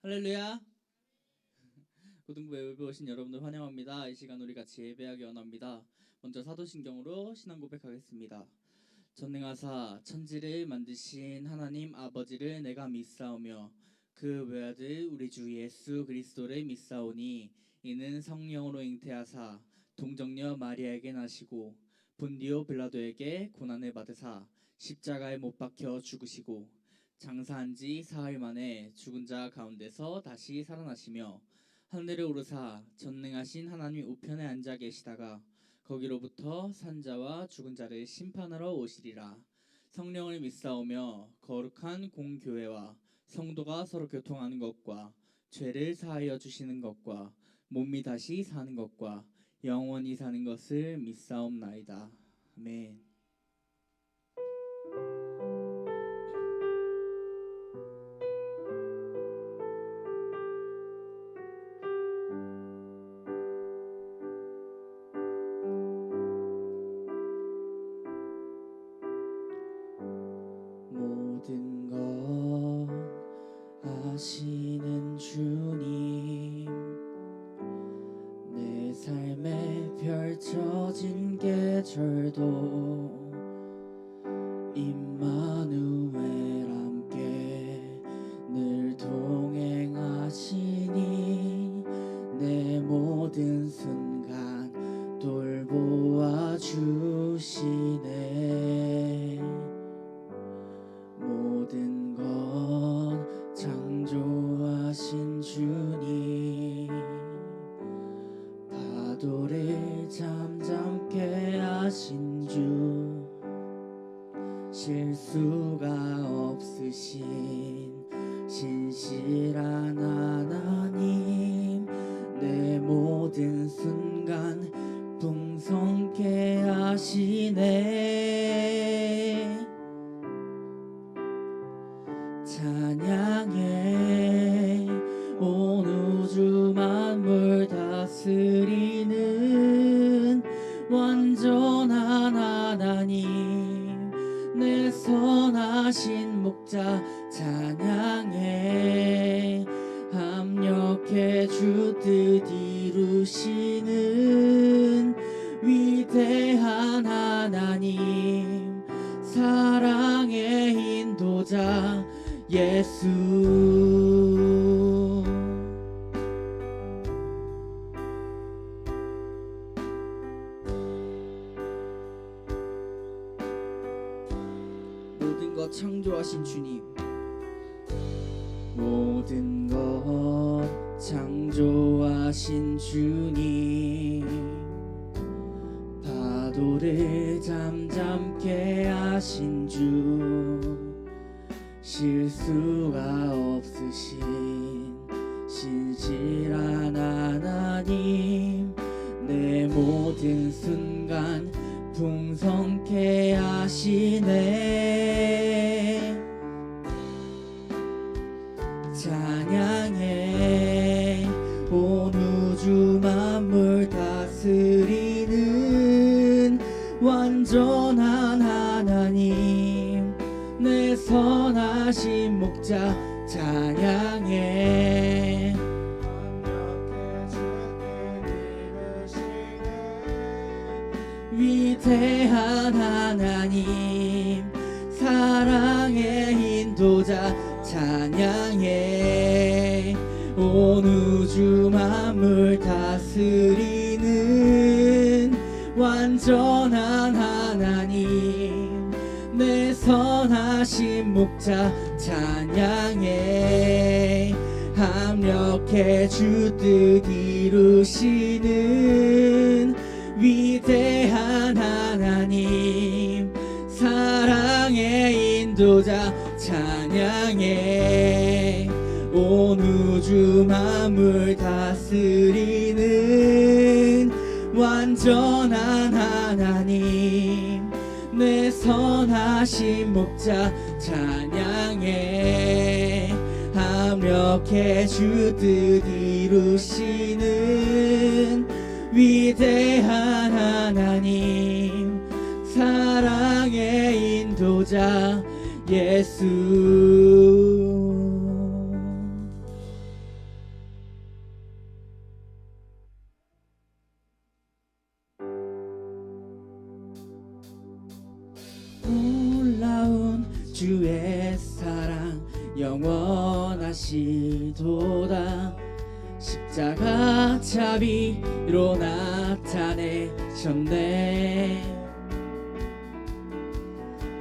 할렐루야. 고등부 예배 오신 여러분들 환영합니다. 이 시간 우리 같이 예배하기 원합니다. 먼저 사도신경으로 신앙 고백하겠습니다. 전능하사 천지를 만드신 하나님 아버지를 내가 믿사오며 그 외아들 우리 주 예수 그리스도를 믿사오니 이는 성령으로 잉태하사 동정녀 마리아에게 나시고 본디오 빌라도에게 고난을 받으사 십자가에 못 박혀 죽으시고 장사한 지 사흘 만에 죽은 자 가운데서 다시 살아나시며 하늘에 오르사 전능하신 하나님 우편에 앉아 계시다가 거기로부터 산자와 죽은 자를 심판하러 오시리라. 성령을 믿사오며 거룩한 공교회와 성도가 서로 교통하는 것과 죄를 사하여 주시는 것과 몸이 다시 사는 것과 영원히 사는 것을 믿사옵나이다. 아멘. 모든 것 아시는 주님, 내 삶에 펼쳐진 계절도 임마누엘 함께 늘 동행하시니 내 모든 순간 돌보아 주시네. 모든 것 창조하신 주님, 파도를 잠잠케 하신 주, 실수가 없으신 신실한 하나님, 내 모든 순간 풍성케 하시네. 찬양해 온 우주 만물 다스리는 완전한 하나님, 내 선하신 목자 찬양해. 합력해 주 뜻 이루시는 위대한 하나님, 사랑의 인도자 예수. 모든 것 창조하신 주님, 모든 것 창조하신 주님, 파도를 잠잠케 하신 주, 실수가 없으신 신실한 하나님, 내 모든 순간 풍성케 하시네. 찬양해 온 우주 만물 다스리는 완전한 하나님, 내 선하신 목자 찬양해. 위대한 하나님, 사랑의 인도자 찬양해. 온 우주 만물 다스리는 완전한 하나님, 내 선하신 목자 찬양해. 합력해 주 뜻 이루시는 위대한 하나님, 사랑의 인도자 찬양해. 온 우주 만물 다스리는 완전한 하나님, 내 선하신 목자 찬양해. 합력해 주 뜻 이루시는 위대한 하나님, 사랑의 인도자 예수. 사랑 영원하시도다. 십자가 자비로 나타내셨네.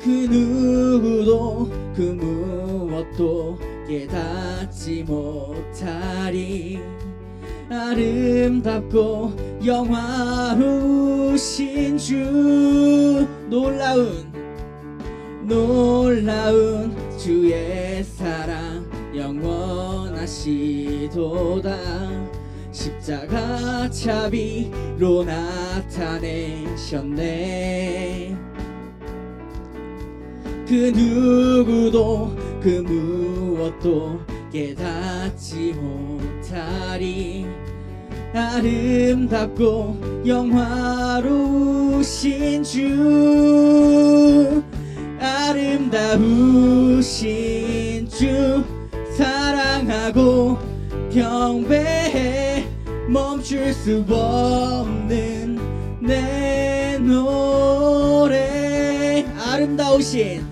그 누구도 그 무엇도 깨닫지 못하리. 아름답고 영화로우신 주, 놀라운 주의 사랑 영원하시도다. 십자가 자비로 나타내셨네. 그 누구도 그 무엇도 깨닫지 못하리. 아름답고 영화로우신 주, 아름다우신 주 사랑하고 경배해. 멈출 수 없는 내 노래. 아름다우신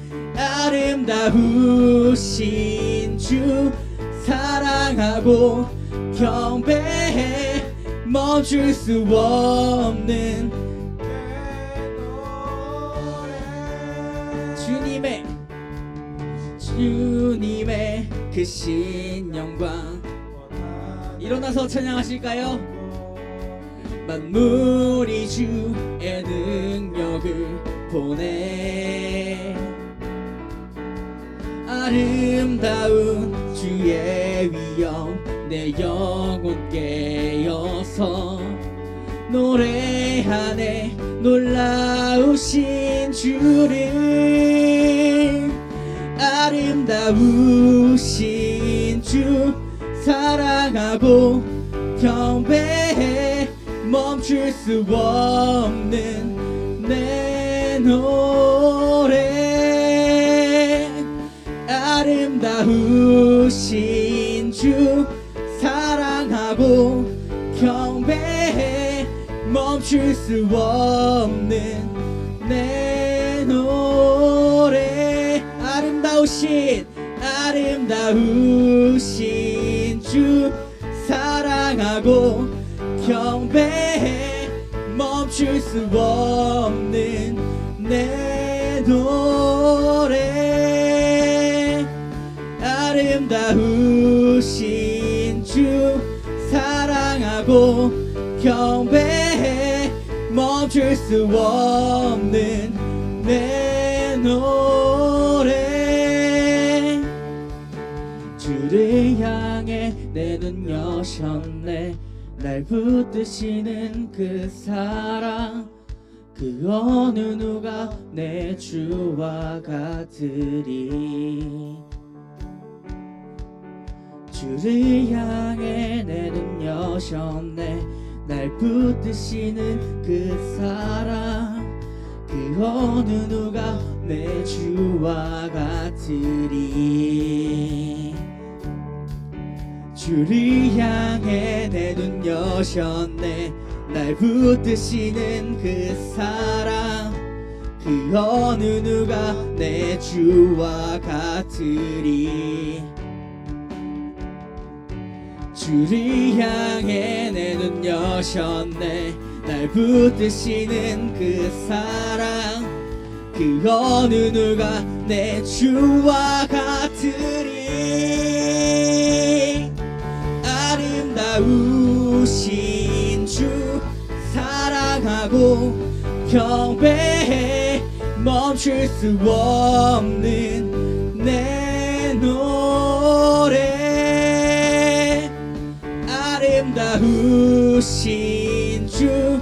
주 사랑하고 경배해. 멈출 수 없는 내 노래. 주님의 크신 영광, 일어나서 찬양하실까요? 만물이 주의 능력을 보내. 아름다운 주의 위엄 내 영혼 깨어서 노래하네. 놀라우신 주를, 아름다우신 주 사랑하고 경배해. 멈출 수 없는 내 노래. 아름다우신 주 사랑하고 경배해. 멈출 수 없는 내 노래. 아름다우신 주 사랑하고 경배해. 멈출 수 없는 내 노래. 아름다우신 주 사랑하고 경배해. 멈출 수 없는 내 노래. 주를 향해 내 눈 여셨네. 날 붙드시는 그 사랑, 그 어느 누가 내 주와 같으리. 주를 향해 내 눈 여셨네. 날 붙드시는 그 사랑, 그 어느 누가 내 주와 같으리. 주를 향해 내 눈 여셨네. 날 붙드시는 그 사랑, 그 어느 누가 내 주와 같으리. 주를 향해 내 눈 여셨네. 날 붙드시는 그 사랑, 그 어느 누가 내 주와 같으리. 아름다우신 주 사랑하고 경배해. 멈출 수 없는 내 노래. 아름다우신 주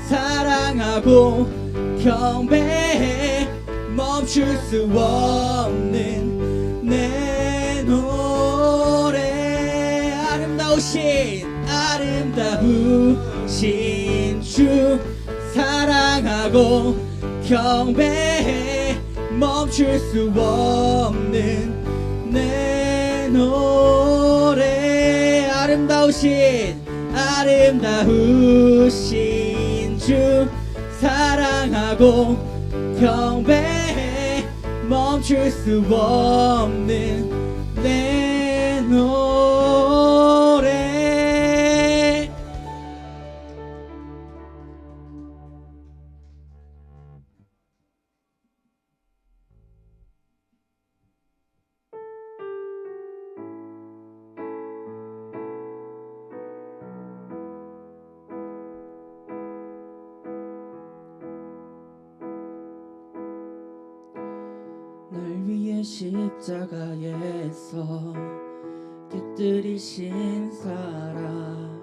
사랑하고 경배해. 멈출 수 없는 내 노래. 아름다우신 주 사랑하고 경배해. 멈출 수 없는 내 노래. 아름다우신 주 사랑하고 경배해. 멈출 수 없는 위의 십자가에서 곁들이신 사랑,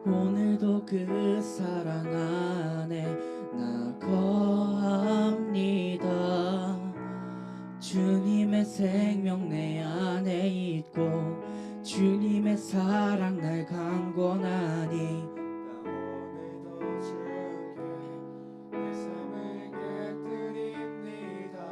오늘도 그 사랑 안에 나 거합니다. 주님의 생명 내 안에 있고 주님의 사랑 날 강권하니 오늘도 주께 내 삶을 깨뜨립니다.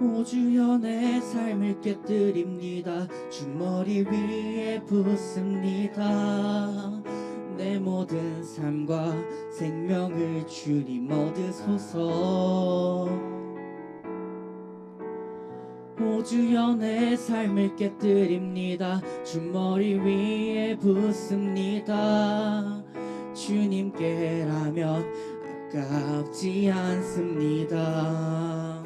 오 주여 내 삶을 깨뜨립니다. 주 머리 위에 붓습니다. 내 모든 삶과 생명을 주님 얻으소서. 오 주여 내 삶을 깨뜨립니다. 주 머리 위에 붓습니다. 주님께라면 아깝지 않습니다.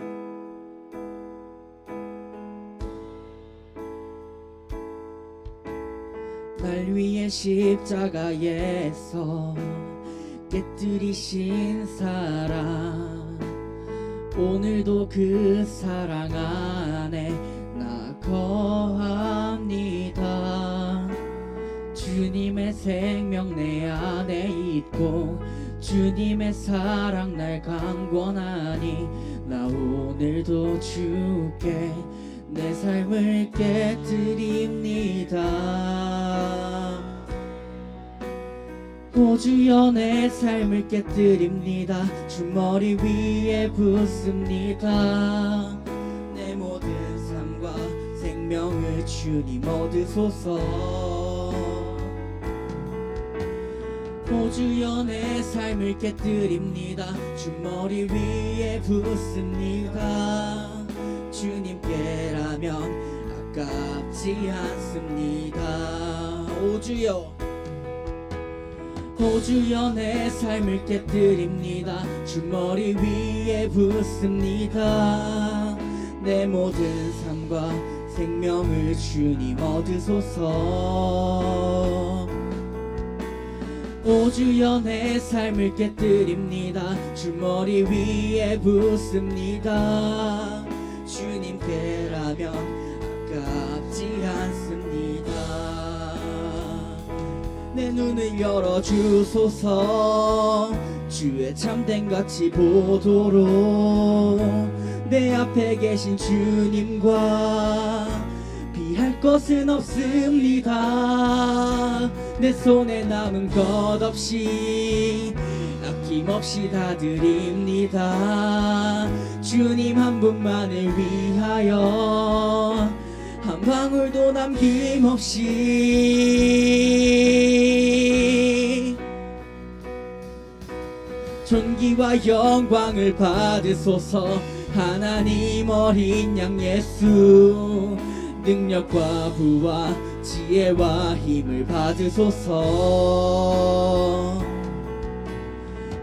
날 위해 십자가에서 깨뜨리신 사랑, 오늘도 그 사랑 안에 나 거합니다. 주님의 생명 내 안에 있고 주님의 사랑 날 강권하니 나 오늘도 주께 내 삶을 깨뜨립니다. 오 주여 내 삶을 깨뜨립니다. 주 머리 위에 붓습니다. 내 모든 삶과 생명을 주님 얻으소서. 오 주여 내 삶을 깨뜨립니다. 주 머리 위에 붓습니다. 주님께라면 아깝지 않습니다. 오 주여, 오 주여 내 삶을 깨뜨립니다. 주 머리 위에 붓습니다. 내 모든 삶과 생명을 주님 얻으소서. 오 주여 내 삶을 깨뜨립니다. 주 머리 위에 붓습니다. 주님께라면 아깝지 않습니다. 내 눈을 열어주소서. 주의 참된같이 보도록 내 앞에 계신 주님과 비할 것은 없습니다. 내 손에 남은 것 없이 아낌없이 다 드립니다. 주님 한 분만을 위하여 한 방울도 남김없이 존귀와 영광을 받으소서. 하나님 어린 양 예수, 능력과 부와 지혜와 힘을 받으소서.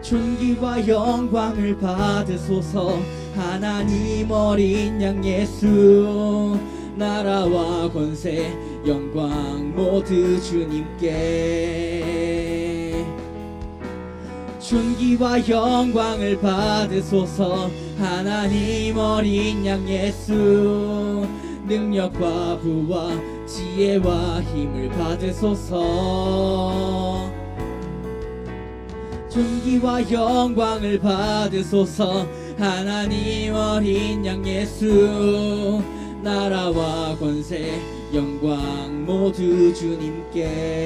존귀와 영광을 받으소서. 하나님 어린 양 예수, 나라와 권세 영광 모두 주님께. 존귀와 영광을 받으소서. 하나님 어린 양 예수, 능력과 부와 지혜와 힘을 받으소서. 존귀와 영광을 받으소서. 하나님 어린 양 예수, 나라와 권세 영광 모두 주님께.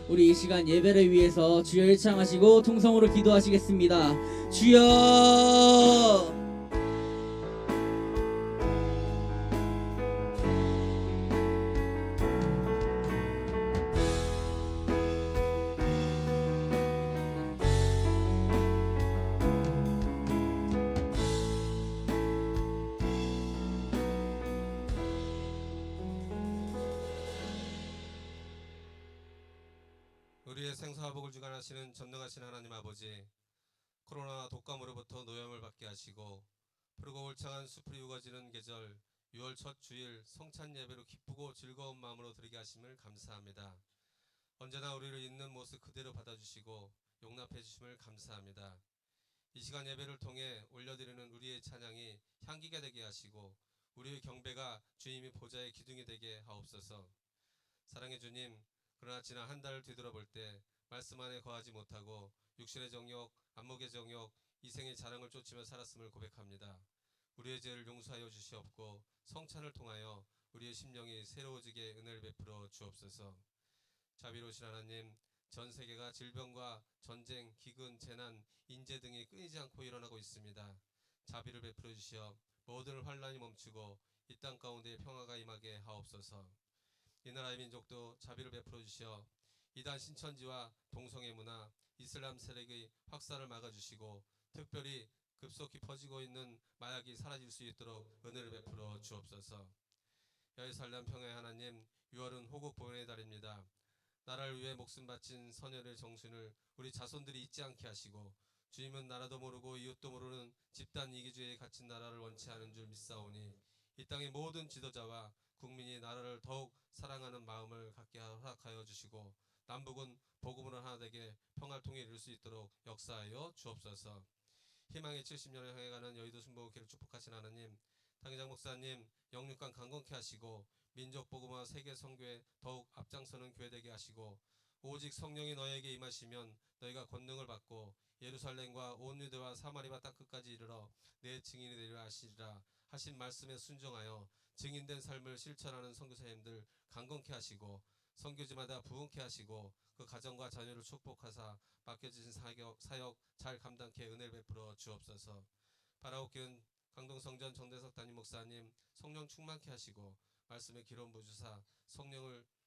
우리 이 시간 예배를 위해서 주여 일창하시고 통성으로 기도하시겠습니다. 주여, 우리의 생사와 복을 주관하시는 전능하신 하나님 아버지, 코로나 독감으로부터 노염을 받게 하시고 푸르고 울창한 숲이 우거지는 계절 6월 첫 주일 성찬 예배로 기쁘고 즐거운 마음으로 드리게 하심을 감사합니다. 언제나 우리를 있는 모습 그대로 받아주시고 용납해 주심을 감사합니다. 이 시간 예배를 통해 올려드리는 우리의 찬양이 향기가 되게 하시고 우리의 경배가 주님의 보좌의 기둥이 되게 하옵소서. 사랑의 주님, 그러나 지난 한 달을 뒤돌아볼 때 말씀 안에 거하지 못하고 육신의 정욕, 안목의 정욕, 이생의 자랑을 쫓으며 살았음을 고백합니다. 우리의 죄를 용서하여 주시옵고 성찬을 통하여 우리의 심령이 새로워지게 은혜를 베풀어 주옵소서. 자비로우신 하나님, 전 세계가 질병과 전쟁, 기근, 재난, 인재 등이 끊이지 않고 일어나고 있습니다. 자비를 베풀어 주시어 모든 환란이 멈추고 이 땅 가운데 평화가 임하게 하옵소서. 이 나라의 민족도 자비를 베풀어 주시어 이단 신천지와 동성애 문화, 이슬람 세력의 확산을 막아주시고 특별히 급속히 퍼지고 있는 마약이 사라질 수 있도록 은혜를 베풀어 주옵소서. 야외살람 평화의 하나님, 6월은 호국 보훈의 달입니다. 나라를 위해 목숨 바친 선열의 정신을 우리 자손들이 잊지 않게 하시고 주님은 나라도 모르고 이웃도 모르는 집단 이기주의에 갇힌 나라를 원치 않은 줄 믿사오니 이 땅의 모든 지도자와 국민이 나라를 더욱 사랑하는 마음을 갖게 허락하여 주시고 남북은 복음으로 하나 되게 평화를 통해 이룰 수 있도록 역사하여 주옵소서. 희망의 70년을 향해 가는 여의도 순복음교회를 축복하신 하나님, 당회장 목사님 영육간 강건케 하시고 민족 복음화 세계 선교에 더욱 앞장서는 교회 되게 하시고 오직 성령이 너에게 임하시면 너희가 권능을 받고 예루살렘과 온 유대와 사마리아 땅 끝까지 이르러 내 증인이 되리라 하시리라 하신 말씀에 순종하여 증인된 삶을 실천하는 선교사님들 강건케 하시고 선교지마다 부흥케 하시고 그 가정과 자녀를 축복하사 맡겨주신 사역 잘 감당케 은혜를 베풀어 주옵소서. 바라옵기는 강동성전 정대석 담임 목사님 성령 충만케 하시고 말씀의 기름 부주사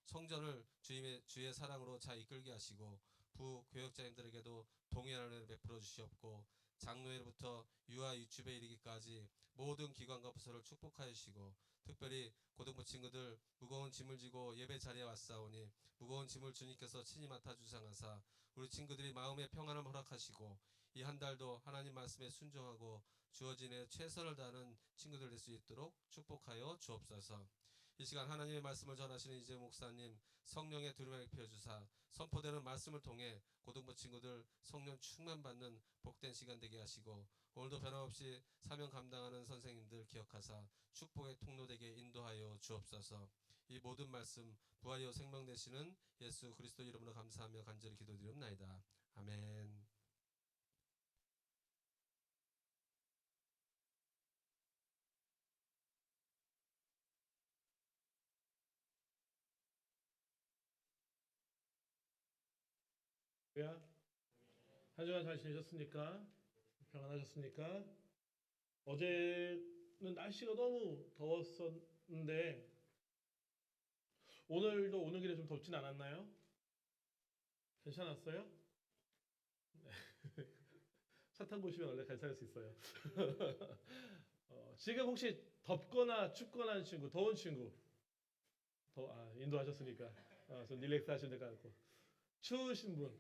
성전을 주의 사랑으로 잘 이끌게 하시고 부교역자님들에게도 동일한 은혜를 베풀어 주시옵고 장로회로부터 유아 유치부에 이르기까지 모든 기관과 부서를 축복하여 주시고 특별히 고등부 친구들 무거운 짐을 지고 예배 자리에 왔사오니 무거운 짐을 주님께서 친히 맡아 주상하사 우리 친구들이 마음의 평안을 허락하시고 이 한 달도 하나님 말씀에 순종하고 주어진 에 최선을 다하는 친구들 될 수 있도록 축복하여 주옵소서. 이 시간 하나님의 말씀을 전하시는 이재 목사님 성령의 두루마리 피워주사 선포되는 말씀을 통해 고등부 친구들 성령 충만 받는 복된 시간 되게 하시고 오늘도 변함없이 사명 감당하는 선생님들 기억하사 축복의 통로 되게 인도하여 주옵소서. 이 모든 말씀 부활이요 생명 되시는 예수 그리스도 이름으로 감사하며 간절히 기도드리옵나이다. 아멘. 야, 한 주간 잘 지내셨습니까? 평안하셨습니까? 어제는 날씨가 너무 더웠었는데 오늘도 오는 길에 좀 덥진 않았나요? 괜찮았어요? 차 타고 오시면 원래 괜찮을 수 있어요. 지금 혹시 덥거나 춥거나 하는 친구, 더운 친구, 인도하셨으니까 좀 릴렉스 하시면 될 것 같고 추우신 분,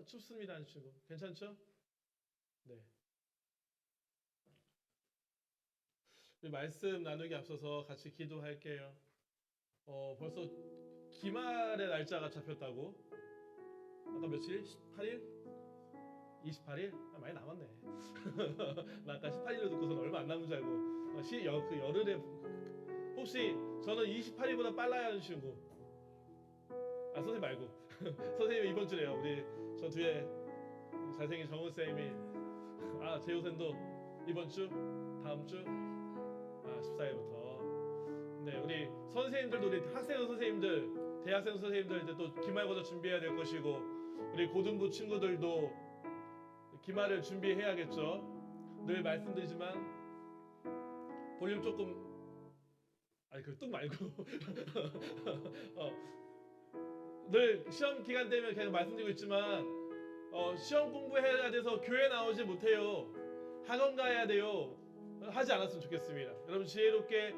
춥습니다 하는 친구, 괜찮죠? 네. 우리 말씀 나누기 앞서서 같이 기도할게요. 벌써 기말의 날짜가 잡혔다고? 아까 며칠? 18일? 28일? 많이 남았네. 나 아까 18일로 듣고서는 얼마 안 남은 줄 알고 그 열흘에 혹시 저는 28일보다 빨라야 하는 친구? 선생님 말고 선생님 이번 주래요. 우리 저 뒤에 잘생긴 정우 쌤이 재호생도 이번 주? 다음 주? 14일부터. 네, 우리 선생님들도 우리 학생 선생님들, 대학생 선생님들 이제 또 기말고사 준비해야 될 것이고 우리 고등부 친구들도 기말을 준비해야겠죠. 늘 말씀드리지만 볼륨 조금 뚝 말고 늘 시험 기간 되면 계속 말씀드리고 있지만 시험 공부해야 돼서 교회 나오지 못해요. 학원 가야 돼요. 하지 않았으면 좋겠습니다. 여러분 지혜롭게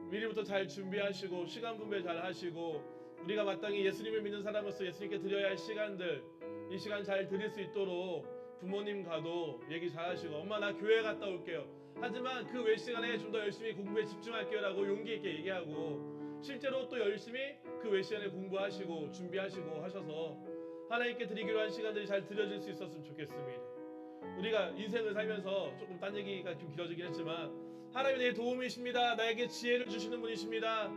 미리부터 잘 준비하시고 시간 분배 잘 하시고 우리가 마땅히 예수님을 믿는 사람으로서 예수님께 드려야 할 시간들 이 시간 잘 드릴 수 있도록 부모님과도 얘기 잘 하시고 엄마 나 교회 갔다 올게요. 하지만 그 외 시간에 좀 더 열심히 공부에 집중할게요 라고 용기 있게 얘기하고 실제로 또 열심히 그 외 시간에 공부하시고 준비하시고 하셔서 하나님께 드리기로 한 시간들이 잘 드려질 수 있었으면 좋겠습니다. 우리가 인생을 살면서 조금 딴 얘기가 좀 길어지긴 했지만 하나님이 내 도움이십니다. 나에게 지혜를 주시는 분이십니다.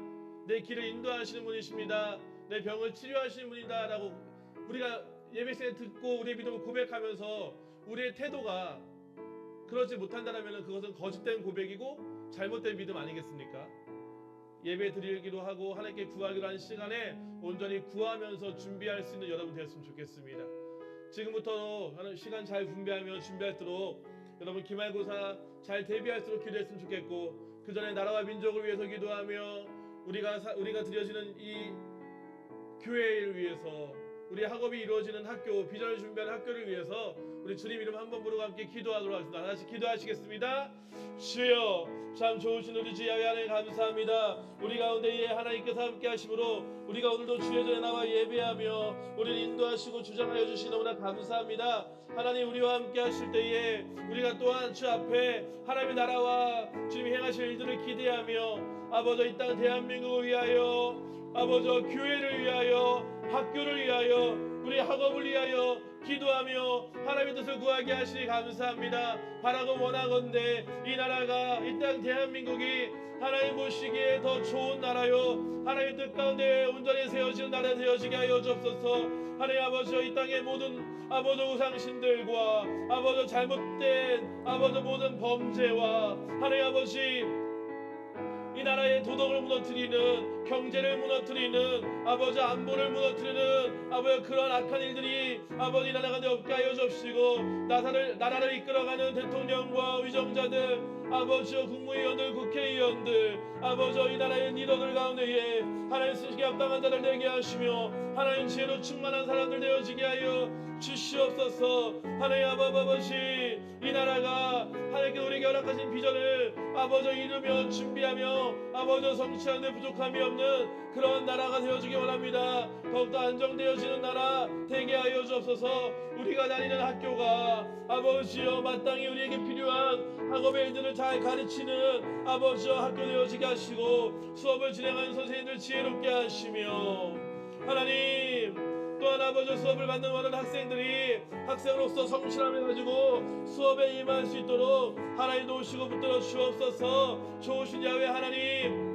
내 길을 인도하시는 분이십니다. 내 병을 치료하시는 분이다 라고 우리가 예배 시간에 듣고 우리의 믿음을 고백하면서 우리의 태도가 그러지 못한다면 그것은 거짓된 고백이고 잘못된 믿음 아니겠습니까? 예배 드리기로 하고 하나님께 구하기로 한 시간에 온전히 구하면서 준비할 수 있는 여러분 되었으면 좋겠습니다. 지금부터 시간 잘 분배하며 준비할수록 여러분 기말고사 잘 대비할수록 기도했으면 좋겠고, 그 전에 나라와 민족을 위해서 기도하며 우리가 드려지는 이 교회를 위해서, 우리 학업이 이루어지는 학교, 비전을 준비하는 학교를 위해서 우리 주님 이름 한번 부르고 함께 기도하도록 하겠습니다. 다시 기도하시겠습니다. 주여, 참 좋으신 우리 주 야훼 하나님 감사합니다. 우리 가운데에 하나님께서 함께 하심으로 우리가 오늘도 주의 전에 나와 예배하며 우리를 인도하시고 주장하여 주시니 너무나 감사합니다. 하나님, 우리와 함께 하실 때에 우리가 또한 주 앞에 하나님의 나라와 주님이 행하실 일들을 기대하며 아버지 이 땅 대한민국을 위하여, 아버지 교회를 위하여, 학교를 위하여, 우리 학업을 위하여 기도하며 하나님의 뜻을 구하게 하시니 감사합니다. 바라고 원하건대 이 나라가, 이 땅 대한민국이 하나님 보시기에 더 좋은 나라요, 하나님의 뜻 가운데 온전히 세워지는 나라 되어지게 하여 주옵소서. 하나님 아버지, 이 땅의 모든 아버지 우상신들과 아버지 잘못된 아버지 모든 범죄와 하나님 아버지 이 나라의 도덕을 무너뜨리는, 경제를 무너뜨리는, 아버지 안보를 무너뜨리는 아버지 그런 악한 일들이 아버지 이 나라가 없게 하여 주옵시고, 나라를 이끌어가는 대통령과 위정자들, 아버지와 국무위원들, 국회의원들, 아버지 이 나라의 리더들 가운데에 하나님 쓰시기에 합당한 자들 되게 하시며 하나님 지혜로 충만한 사람들 되어지게 하여 주시옵소서. 하나님 아버지, 이 나라가 하나님께 우리에게 허락하신 비전을 아버지 이루며 준비하며 아버지 성취하는 데 부족함이 없는 그런 나라가 되어주기 원합니다. 더욱더 안정되어지는 나라 되게 하여 주옵소서. 우리가 다니는 학교가 아버지여 마땅히 우리에게 필요한 학업의 일들을 잘 가르치는 아버지여 학교 되어지게 하시고, 수업을 진행하는 선생님들 지혜롭게 하시며 하나님, 또한 아버지 수업을 받는 많은 학생들이 학생으로서 성실함을 가지고 수업에 임할 수 있도록 하나님 도우시고 붙들어 주옵소서. 좋으신 야훼 하나님,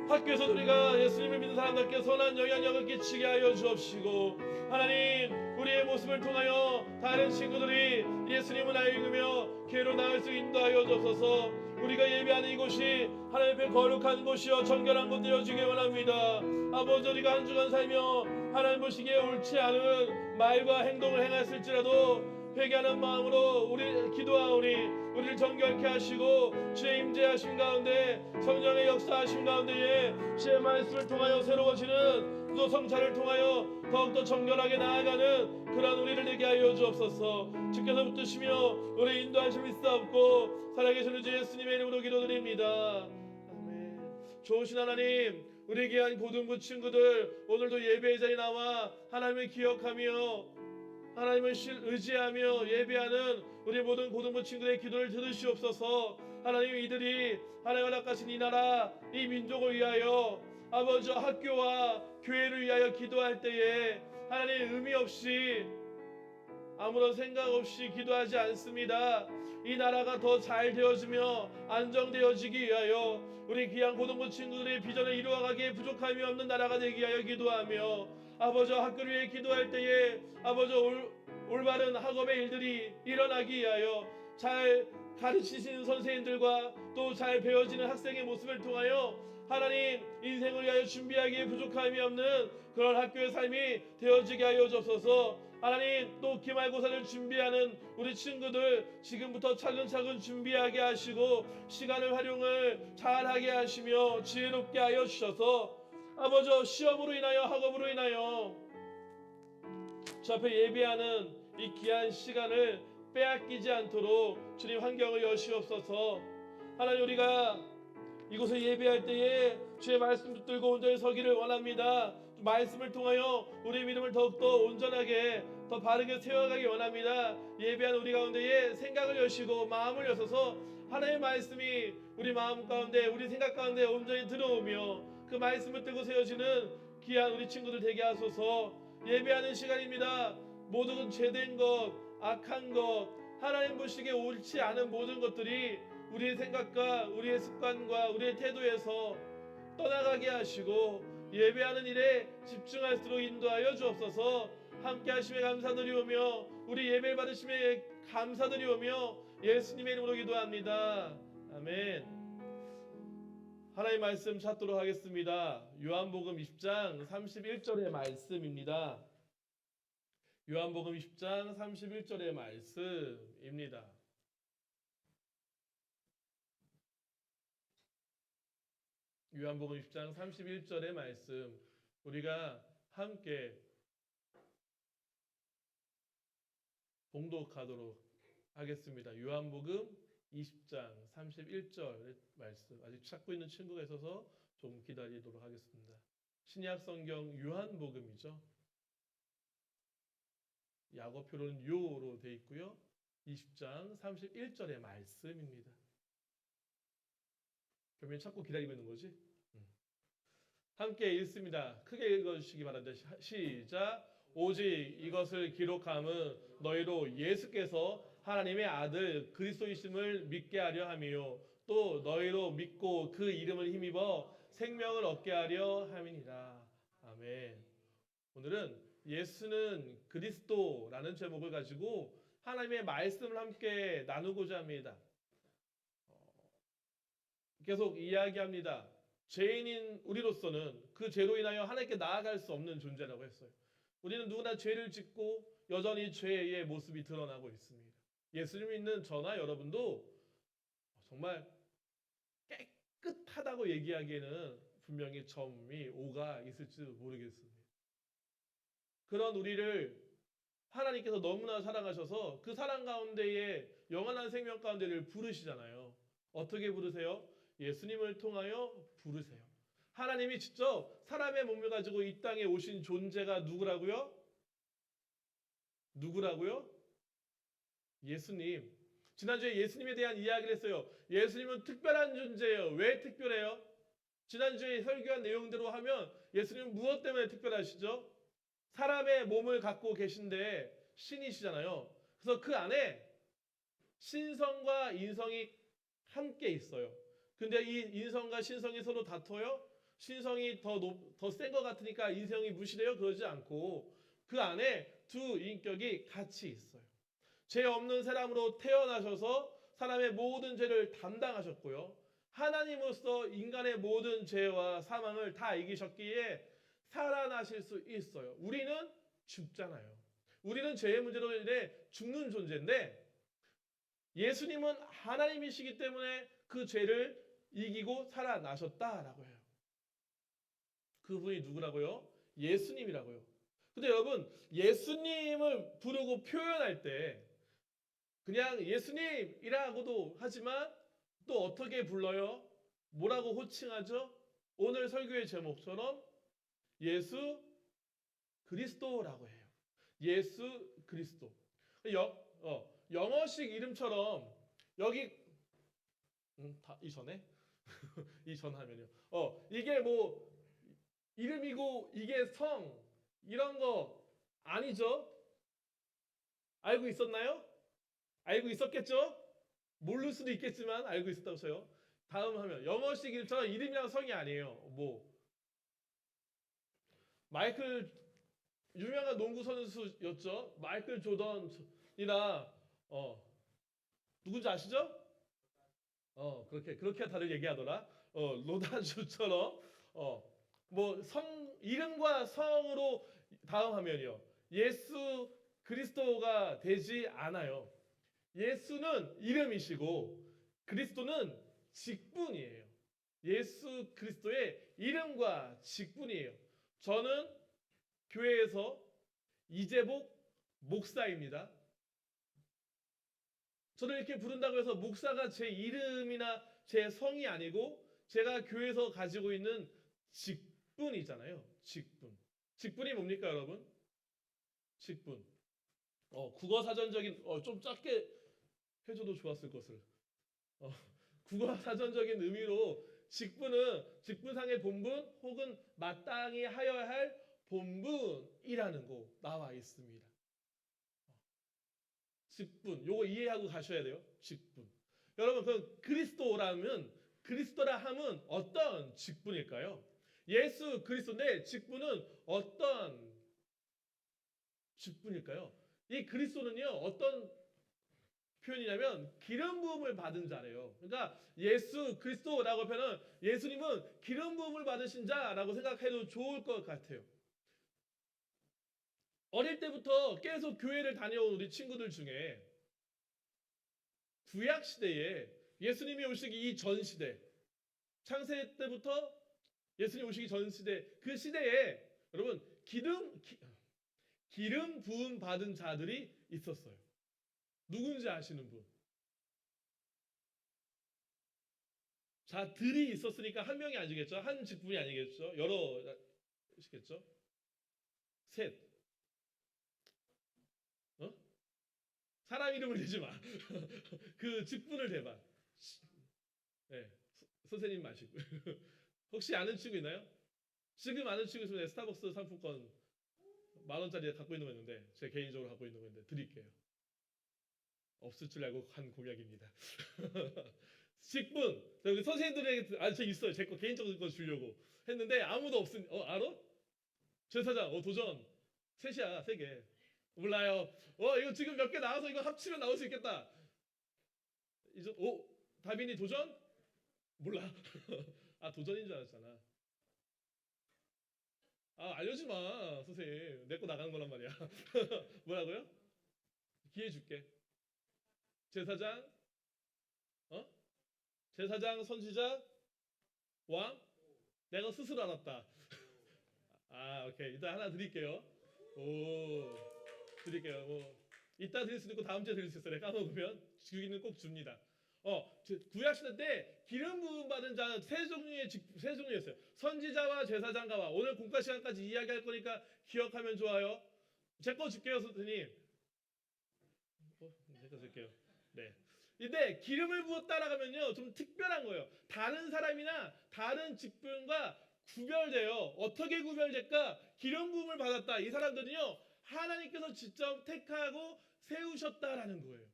학교에서 우리가 예수님을 믿는 사람들께 선한 영향력을 끼치게 하여 주옵시고, 하나님 우리의 모습을 통하여 다른 친구들이 예수님을 알리며 교회로 나갈 수 인도하여 주옵소서. 우리가 예배하는 이곳이 하나님 앞에 거룩한 곳이요 정결한 곳 되어지기 원합니다. 아버지, 우리가 한 주간 살며 하나님 보시기에 옳지 않은 말과 행동을 행했을지라도 회개하는 마음으로 우리 기도하오니 우리를 정결케 하시고 주의 임재하심 가운데, 성령의 역사하심 가운데에 주의 말씀을 통하여 새로워지는 또 성찰을 통하여 더욱더 정결하게 나아가는 그런 우리를 되게 하여 주옵소서. 주께서 붙드시며 우리 인도하심 있사옵고 살아계신 우리 주 예수님의 이름으로 기도드립니다. 아멘. 좋으신 하나님, 우리 귀한 고등부 친구들 오늘도 예배의 자리에 나와 하나님을 기억하며 하나님을 의지하며 예배하는 우리 모든 고등부 친구들의 기도를 들으시옵소서. 하나님, 이들이 하나님 허락하신 이 나라, 이 민족을 위하여 아버지 학교와 교회를 위하여 기도할 때에 하나님 의미 없이 아무런 생각 없이 기도하지 않습니다. 이 나라가 더 잘 되어지며 안정되어지기 위하여 우리 귀한 고등부 친구들의 비전을 이루어가기에 부족함이 없는 나라가 되기 위하여 기도하며, 아버지 학교를 위해 기도할 때에 아버지 올바른 학업의 일들이 일어나기 위하여 잘 가르치시는 선생님들과 또 잘 배워지는 학생의 모습을 통하여 하나님 인생을 위하여 준비하기에 부족함이 없는 그런 학교의 삶이 되어지게 하여 주옵소서. 하나님, 또 기말고사를 준비하는 우리 친구들 지금부터 차근차근 준비하게 하시고 시간을 활용을 잘하게 하시며 지혜롭게 하여 주셔서 아버지 시험으로 인하여 학업으로 인하여 주 앞에 예배하는 이 귀한 시간을 빼앗기지 않도록 주님 환경을 여시옵소서. 하나님, 우리가 이곳에 예배할 때에 주의 말씀 붙들고 온전히 서기를 원합니다. 말씀을 통하여 우리의 믿음을 더욱더 온전하게 더 바르게 세워가기 원합니다. 예배한 우리 가운데에 생각을 여시고 마음을 여셔서 하나님의 말씀이 우리 마음 가운데 우리 생각 가운데 온전히 들어오며 그 말씀을 들고 세워지는 귀한 우리 친구들 되게 하소서. 예배하는 시간입니다. 모든 죄된 것, 악한 것, 하나님 보시기에 옳지 않은 모든 것들이 우리의 생각과 우리의 습관과 우리의 태도에서 떠나가게 하시고 예배하는 일에 집중할수록 인도하여 주옵소서. 함께 하심에 감사드리오며 우리 예배를 받으심에 감사드리오며 예수님의 이름으로 기도합니다. 아멘. 하나님의 말씀 찾도록 하겠습니다. 요한복음 20장 31절의 말씀입니다. 요한복음 20장 31절의 말씀입니다. 요한복음 10장 31절의 말씀 우리가 함께 봉독하도록 하겠습니다. 요한복음 20장 31절의 말씀 아직 찾고 있는 친구가 있어서 좀 기다리도록 하겠습니다. 신약 성경 요한복음이죠. 약어표로는 요로 되어 있고요. 20장 31절의 말씀입니다. 그러면 찾고 기다리고 있는 거지? 함께 읽습니다. 크게 읽어주시기 바랍니다. 시작. 오직 이것을 기록함은 너희로 예수께서 하나님의 아들 그리스도이심을 믿게 하려 함이요 또 너희로 믿고 그 이름을 힘입어 생명을 얻게 하려 함이니라. 아멘. 오늘은 예수는 그리스도라는 제목을 가지고 하나님의 말씀을 함께 나누고자 합니다. 계속 이야기합니다. 죄인인 우리로서는 그 죄로 인하여 하나님께 나아갈 수 없는 존재라고 했어요. 우리는 누구나 죄를 짓고 여전히 죄의 모습이 드러나고 있습니다. 예수를 믿는 저나 여러분도 정말 깨끗하다고 얘기하기에는 분명히 점이 오가 있을지 모르겠습니다. 그런 우리를 하나님께서 너무나 사랑하셔서 그 사랑 가운데에 영원한 생명 가운데를 부르시잖아요. 어떻게 부르세요? 예수님을 통하여 부르세요. 하나님이 직접 사람의 몸을 가지고 이 땅에 오신 존재가 누구라고요? 누구라고요? 예수님. 지난주에 예수님에 대한 이야기를 했어요. 예수님은 특별한 존재예요. 왜 특별해요? 지난주에 설교한 내용대로 하면 예수님은 무엇 때문에 특별하시죠? 사람의 몸을 갖고 계신데 신이시잖아요. 그래서 그 안에 신성과 인성이 함께 있어요. 근데 이 인성과 신성이 서로 다퉈요? 신성이 더 센 것 같으니까 인성이 무시돼요? 그러지 않고 그 안에 두 인격이 같이 있어요. 죄 없는 사람으로 태어나셔서 사람의 모든 죄를 담당하셨고요. 하나님으로서 인간의 모든 죄와 사망을 다 이기셨기에 살아나실 수 있어요. 우리는 죽잖아요. 우리는 죄의 문제로 인해 죽는 존재인데 예수님은 하나님이시기 때문에 그 죄를 이기고 살아나셨다라고 해요. 그분이 누구라고요? 예수님이라고요. 근데 여러분 예수님을 부르고 표현할 때 그냥 예수님이라고도 하지만 또 어떻게 불러요? 뭐라고 호칭하죠? 오늘 설교의 제목처럼 예수 그리스도라고 해요. 예수 그리스도. 영어식 이름처럼 여기 이전에 이전하면요. 이게 뭐 이름이고 이게 성 이런 거 아니죠? 알고 있었나요? 알고 있었겠죠? 모를 수도 있겠지만 알고 있었다고 쳐요. 다음 하면 영어식 이름처럼 이름이랑 성이 아니에요. 뭐 마이클 유명한 농구 선수였죠. 마이클 조던이나 누군지 아시죠? 그렇게 다들 얘기하더라. 로다주처럼 뭐 이름과 성으로 다음 하면요. 예수 그리스도가 되지 않아요. 예수는 이름이시고 그리스도는 직분이에요. 예수 그리스도의 이름과 직분이에요. 저는 교회에서 이재복 목사입니다. 저를 이렇게 부른다고 해서 목사가 제 이름이나 제 성이 아니고 제가 교회에서 가지고 있는 직분이잖아요. 직분. 직분이 뭡니까, 여러분? 직분. 국어 사전적인 좀 작게 해줘도 좋았을 것을. 국어 사전적인 의미로 직분은 직분상의 본분 혹은 마땅히 하여야 할 본분이라는 직분이라는 거 나와 있습니다. 직분, 요거 이해하고 가셔야 돼요. 직분. 여러분, 그 그리스도라 함은 어떤 직분일까요? 예수 그리스도인데 직분은 어떤 직분일까요? 이 그리스도는요, 어떤 표현이냐면 기름 부음을 받은 자래요. 그러니까 예수 그리스도라고 표현은 예수님은 기름 부음을 받으신 자라고 생각해도 좋을 것 같아요. 어릴 때부터 계속 교회를 다녀온 우리 친구들 중에 구약 시대에 예수님이 오시기 이전 시대, 창세 때부터 예수님 오시기 전 시대, 그 시대에 여러분 기름 부음 받은 자들이 있었어요. 누군지 아시는 분? 자들이 있었으니까 한 명이 아니겠죠? 한 직분이 아니겠죠? 여러시겠죠? 셋. 어? 사람 이름을 대지 마. 그 직분을 대봐. 네, 선생님 마시고. 혹시 아는 친구 있나요? 지금 아는 친구 있으면 스타벅스 상품권 10,000원짜리 갖고 있는 거 있는데 제가 개인적으로 갖고 있는 거 있는데 드릴게요. 없을 줄 알고 한 공약입니다. 직분. 우리 선생님들에게 저 있어요. 제 거 개인적으로 거 주려고 했는데 아무도 없으니 알아? 제사장 도전. 셋이야, 3개. 몰라요. 이거 지금 몇 개 나와서 이거 합치면 나올 수 있겠다. 이제 다빈이 도전? 몰라. 도전인 줄 알았잖아. 알려주지 마, 선생님. 내 거 나가는 거란 말이야. 뭐라고요? 기회 줄게. 제사장, 제사장, 선지자, 왕. 내가 스스로 알았다. 오케이. 일단 하나 드릴게요. 드릴게요. 이따 드릴 수도 있고 다음 주에 드릴 수 있어요. 까먹으면 주기는 꼭 줍니다. 구약시대 때 기름 부음 받은 자는 세 종류였어요. 선지자와 제사장가와. 오늘 공과 시간까지 이야기할 거니까 기억하면 좋아요. 제 거 줄게요, 선생님. 제 거 줄게요. 네. 근데 기름을 부었다라고 하면요, 좀 특별한 거예요. 다른 사람이나 다른 직분과 구별돼요. 어떻게 구별될까? 기름 부음을 받았다. 이 사람들은요, 하나님께서 직접 택하고 세우셨다라는 거예요.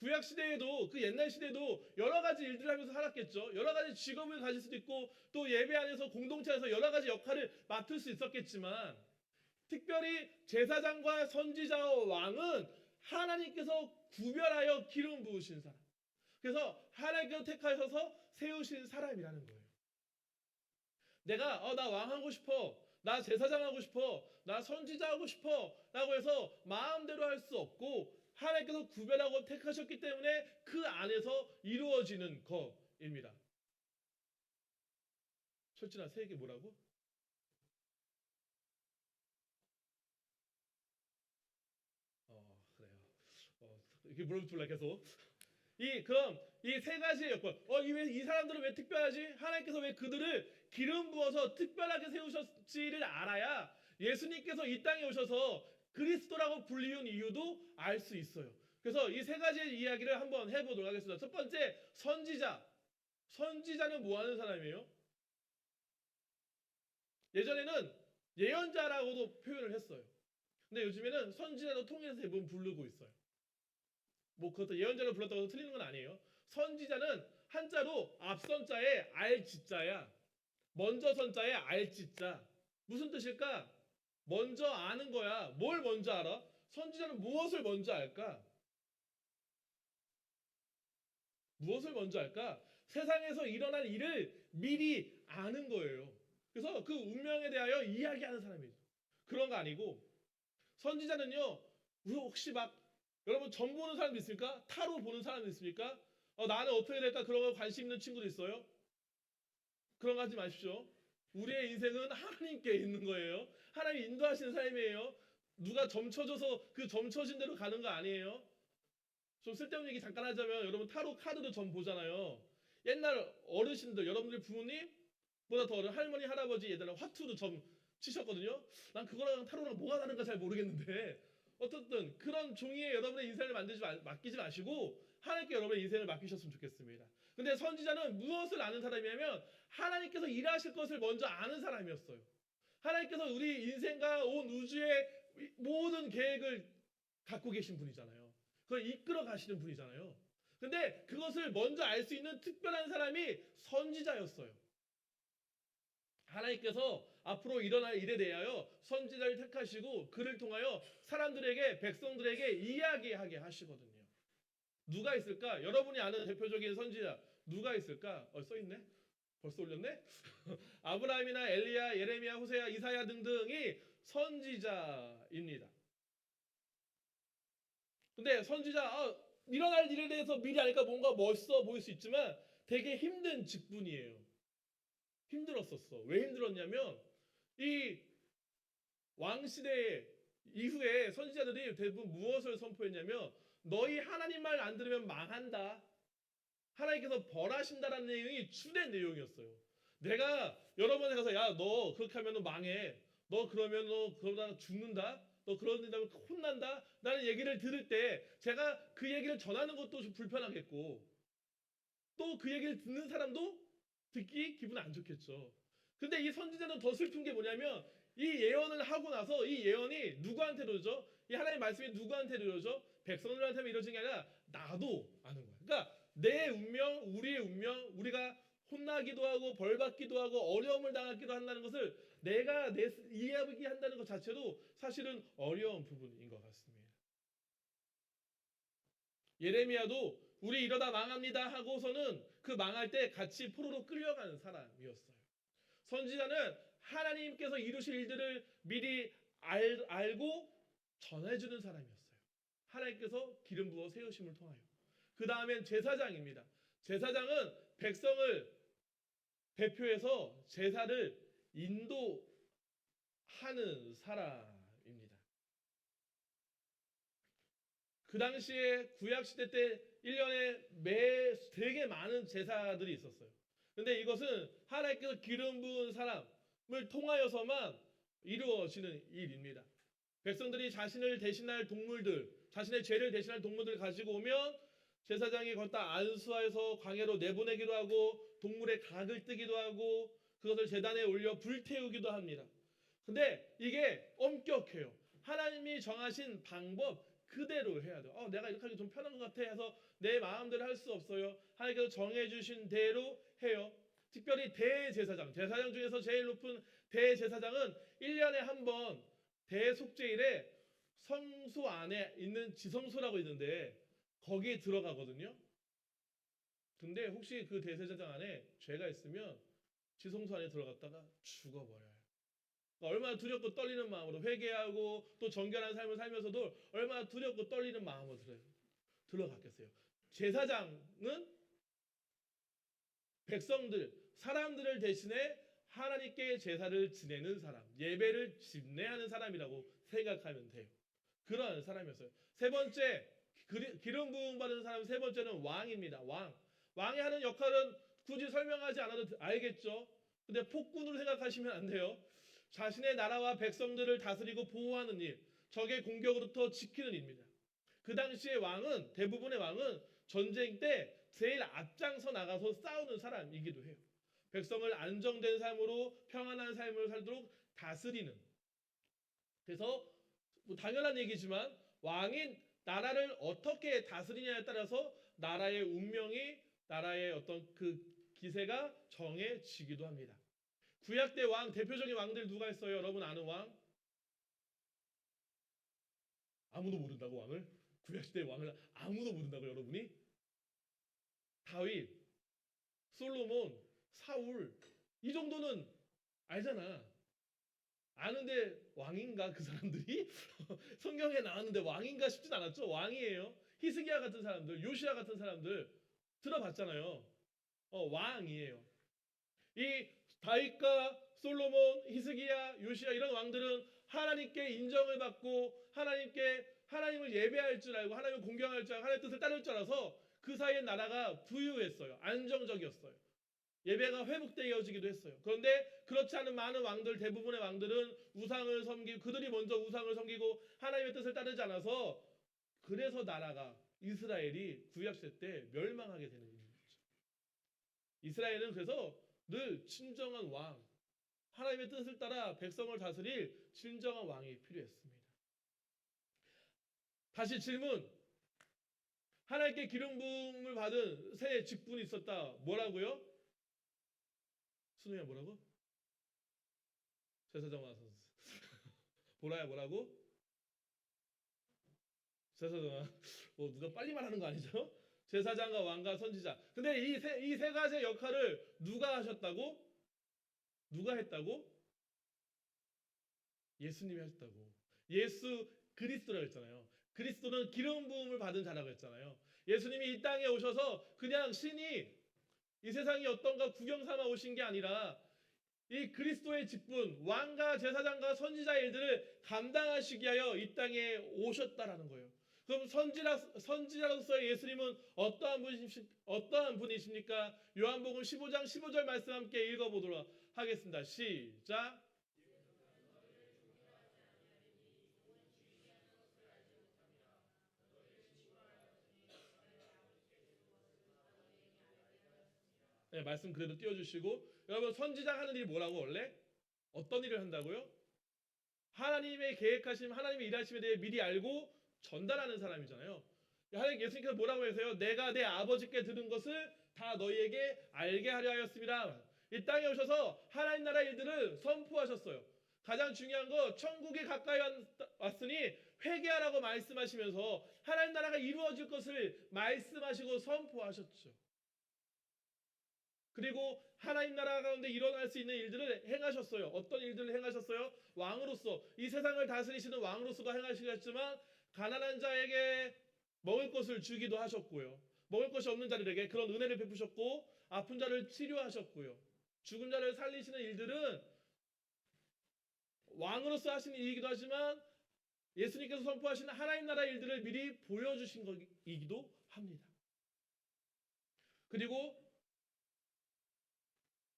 구약 시대에도 그 옛날 시대에도 여러 가지 일들을 하면서 살았겠죠. 여러 가지 직업을 가질 수도 있고 또 예배 안에서 공동체 안에서 여러 가지 역할을 맡을 수 있었겠지만 특별히 제사장과 선지자와 왕은 하나님께서 구별하여 기름 부으신 사람. 그래서 하나님께서 택하셔서 세우신 사람이라는 거예요. 내가 나 왕 하고 싶어. 나 제사장 하고 싶어. 나 선지자 하고 싶어. 라고 해서 마음대로 할 수 없고 하나님께서 구별하고 택하셨기 때문에 그 안에서 이루어지는 것입니다. 철진아, 3개 뭐라고? 그래요. 이렇게 물어볼래 계속. 그럼 이 3가지의 여건. 이 사람들은 왜 특별하지? 하나님께서 왜 그들을 기름 부어서 특별하게 세우셨지를 알아야 예수님께서 이 땅에 오셔서 그리스도라고 불리운 이유도 알 수 있어요. 그래서 이 3가지의 이야기를 한번 해보도록 하겠습니다. 첫 번째, 선지자. 선지자는 뭐 하는 사람이에요? 예전에는 예언자라고도 표현을 했어요. 근데 요즘에는 선지자도 통일해서 대부분 부르고 있어요. 그것도 예언자로 불렀다고 해서 틀리는 건 아니에요. 선지자는 한자로 앞선자에 알지자야. 먼저 선자에 알지자. 무슨 뜻일까? 먼저 아는 거야. 뭘 먼저 알아? 선지자는 무엇을 먼저 알까? 무엇을 먼저 알까? 세상에서 일어날 일을 미리 아는 거예요. 그래서 그 운명에 대하여 이야기하는 사람이죠. 그런 거 아니고 선지자는요, 혹시 여러분 점 보는 사람도 있습니까? 타로 보는 사람도 있습니까? 나는 어떻게 될까? 그런 거 관심 있는 친구도 있어요? 그런 거 하지 마십시오. 우리의 인생은 하나님께 있는 거예요. 하나님 인도하시는 삶이에요. 누가 점 쳐줘서 그 점 쳐진 대로 가는 거 아니에요. 좀 쓸데없는 얘기 잠깐 하자면 여러분 타로 카드도 점 보잖아요. 옛날 어르신들, 여러분들 부모님보다 더 어른 할머니, 할아버지 예전에 화투도 점 치셨거든요. 난 그거랑 타로랑 뭐가 다른가 잘 모르겠는데 어떻든 그런 종이에 여러분의 인생을 맡기지 마시고 하나님께 여러분의 인생을 맡기셨으면 좋겠습니다. 근데 선지자는 무엇을 아는 사람이냐면 하나님께서 일하실 것을 먼저 아는 사람이었어요. 하나님께서 우리 인생과 온 우주의 모든 계획을 갖고 계신 분이잖아요. 그걸 이끌어 가시는 분이잖아요. 근데 그것을 먼저 알 수 있는 특별한 사람이 선지자였어요. 하나님께서 앞으로 일어날 일에 대하여 선지자를 택하시고 그를 통하여 사람들에게, 백성들에게 이야기하게 하시거든요. 누가 있을까? 여러분이 아는 대표적인 선지자 누가 있을까? 써있네? 벌써 올렸네? 아브라함이나 엘리야, 예레미야, 호세야, 이사야 등등이 선지자입니다. 근데 선지자, 일어날 일에 대해서 미리 아니까 뭔가 멋있어 보일 수 있지만 되게 힘든 직분이에요. 힘들었었어. 왜 힘들었냐면 이 왕시대 이후에 선지자들이 대부분 무엇을 선포했냐면 너희 하나님 말 안 들으면 망한다. 하나님께서 벌하신다라는 내용이 주된 내용이었어요. 내가 여러분에 가서 야 너 그렇게 하면 망해. 너 그러면 너 그러다 죽는다. 너 그러다면 혼난다. 라는 얘기를 들을 때 제가 그 얘기를 전하는 것도 좀 불편하겠고 또 그 얘기를 듣는 사람도 듣기 기분 안 좋겠죠. 근데 이 선지자는 더 슬픈 게 뭐냐면 이 예언을 하고 나서 이 예언이 누구한테 이루어져? 이 하나님의 말씀이 누구한테 이루어져? 백성들한테만 이루어진 게 아니라 나도 아는 거야. 그러니까 내 운명, 우리의 운명, 우리가 혼나기도 하고 벌받기도 하고 어려움을 당하기도 한다는 것을 내가 이야기한다는 것 자체도 사실은 어려운 부분인 것 같습니다. 예레미야도 우리 이러다 망합니다 하고서는 그 망할 때 같이 포로로 끌려가는 사람이었어요. 선지자는 하나님께서 이루실 일들을 미리 알고 전해주는 사람이었어요. 하나님께서 기름 부어 세우심을 통하여. 그 다음엔 제사장입니다. 제사장은 백성을 대표해서 제사를 인도하는 사람입니다. 그 당시에 구약시대 때 1년에 되게 많은 제사들이 있었어요. 근데 이것은 하나님께서 기름 부은 사람을 통하여서만 이루어지는 일입니다. 백성들이 자신을 대신할 동물들, 자신의 죄를 대신할 동물들을 가지고 오면 제사장이 걷다 안수하여서 광야로 내보내기도 하고 동물의 각을 뜨기도 하고 그것을 제단에 올려 불태우기도 합니다. 근데 이게 엄격해요. 하나님이 정하신 방법 그대로 해야 돼요. 내가 이렇게 하기 좀 편한 것 같아 해서 내 마음대로 할 수 없어요. 하나님께서 정해주신 대로 해요. 특별히 대제사장, 제사장 중에서 제일 높은 대제사장은 1년에 한 번 대속죄일에 성소 안에 있는 지성소라고 있는데 거기에 들어가거든요. 근데 혹시 그 대제사장 안에 죄가 있으면 지성소 안에 들어갔다가 죽어버려요. 얼마나 두렵고 떨리는 마음으로 회개하고 또 정결한 삶을 살면서도 얼마나 두렵고 떨리는 마음으로 들어갔겠어요. 제사장은 백성들, 사람들을 대신해 하나님께 제사를 지내는 사람, 예배를 집례하는 사람이라고 생각하면 돼요. 그런 사람이었어요. 세 번째, 기름 부음 받은 사람 세 번째는 왕입니다. 왕이 하는 역할은 굳이 설명하지 않아도 알겠죠. 근데 폭군으로 생각하시면 안 돼요. 자신의 나라와 백성들을 다스리고 보호하는 일, 적의 공격으로부터 지키는 일입니다. 그 당시의 왕은, 대부분의 왕은 전쟁 때 제일 앞장서 나가서 싸우는 사람이기도 해요. 백성을 안정된 삶으로 평안한 삶을 살도록 다스리는. 그래서 당연한 얘기지만 왕이 나라를 어떻게 다스리냐에 따라서 나라의 운명이, 나라의 어떤 그 기세가 정해지기도 합니다. 구약 때 왕, 대표적인 왕들 누가 있어요? 여러분 아는 왕? 아무도 모른다고 왕을? 구약 시대 왕을 아무도 모른다고 여러분이? 다윗, 솔로몬, 사울 이 정도는 알잖아. 아는데 왕인가 그 사람들이? 성경에 나왔는데 왕인가 싶진 않았죠. 왕이에요. 히스기야 같은 사람들, 요시야 같은 사람들 들어봤잖아요. 왕이에요. 이 다윗과 솔로몬, 히스기야, 요시야 이런 왕들은 하나님께 인정을 받고 하나님을 예배할 줄 알고 하나님을 공경할 줄 알고 하나님의 뜻을 따를 줄 알아서 그 사이에 나라가 부유했어요. 안정적이었어요. 예배가 회복되어지기도 했어요. 그런데 그렇지 않은 많은 왕들, 대부분의 왕들은 우상을 섬기고 그들이 먼저 우상을 섬기고 하나님의 뜻을 따르지 않아서 그래서 나라가 이스라엘이 구약시대 때 멸망하게 되는 일이죠. 이스라엘은 그래서 늘 친정한 왕, 하나님의 뜻을 따라 백성을 다스릴 진정한 왕이 필요했습니다. 다시 질문. 하나님께 기름 부음을 받은 새 직분이 있었다. 뭐라고요? 순우야 뭐라고? 제사장 와서 보라야 뭐라고? 제사장 누가 빨리 말하는 거 아니죠? 제사장과 왕과 선지자. 근데 이 세 가지의 역할을 누가 하셨다고? 누가 했다고? 예수님이 하셨다고. 예수 그리스도라고 했잖아요. 그리스도는 기름 부음을 받은 자라고 했잖아요. 예수님이 이 땅에 오셔서 그냥 신이 이 세상이 어떤가 구경 삼아 오신 게 아니라 이 그리스도의 직분, 왕과 제사장과 선지자의 일들을 감당하시기 위하여 이 땅에 오셨다라는 거예요. 그럼 선지자로서의 예수님은 어떠한 분이십니까? 요한복음 15장 15절 말씀 함께 읽어보도록 하겠습니다. 시작. 네, 말씀 그대로 띄워주시고 여러분 선지자가 하는 일이 뭐라고 원래? 어떤 일을 한다고요? 하나님의 계획하심, 하나님의 일하심에 대해 미리 알고 전달하는 사람이잖아요. 하나님 예수님께서 뭐라고 하세요? 내가 내 아버지께 들은 것을 다 너희에게 알게 하려 하였습니다. 이 땅에 오셔서 하나님 나라 일들을 선포하셨어요. 가장 중요한 거 천국이 가까이 왔으니 회개하라고 말씀하시면서 하나님 나라가 이루어질 것을 말씀하시고 선포하셨죠. 그리고 하나님 나라 가운데 일어날 수 있는 일들을 행하셨어요. 어떤 일들을 행하셨어요? 왕으로서 이 세상을 다스리시는 왕으로서도 행하시겠지만 가난한 자에게 먹을 것을 주기도 하셨고요. 먹을 것이 없는 자들에게 그런 은혜를 베푸셨고 아픈 자를 치료하셨고요. 죽은 자를 살리시는 일들은 왕으로서 하신 일이기도 하지만 예수님께서 선포하신 하나님 나라 일들을 미리 보여주신 것이기도 합니다. 그리고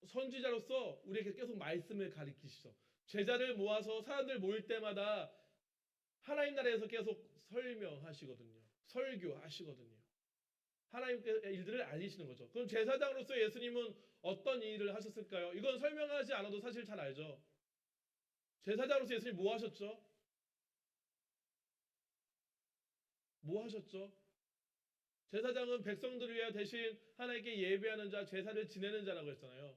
선지자로서 우리에게 계속 말씀을 가르치시죠. 제자를 모아서 사람들 모일 때마다 하나님 나라에서 계속 설명하시거든요. 설교하시거든요. 하나님의 일들을 알리시는 거죠. 그럼 제사장으로서 예수님은 어떤 일을 하셨을까요? 이건 설명하지 않아도 사실 잘 알죠. 제사장으로서 예수님 뭐 하셨죠? 뭐 하셨죠? 제사장은 백성들을 위하여 대신 하나님께 예배하는 자, 제사를 지내는 자라고 했잖아요.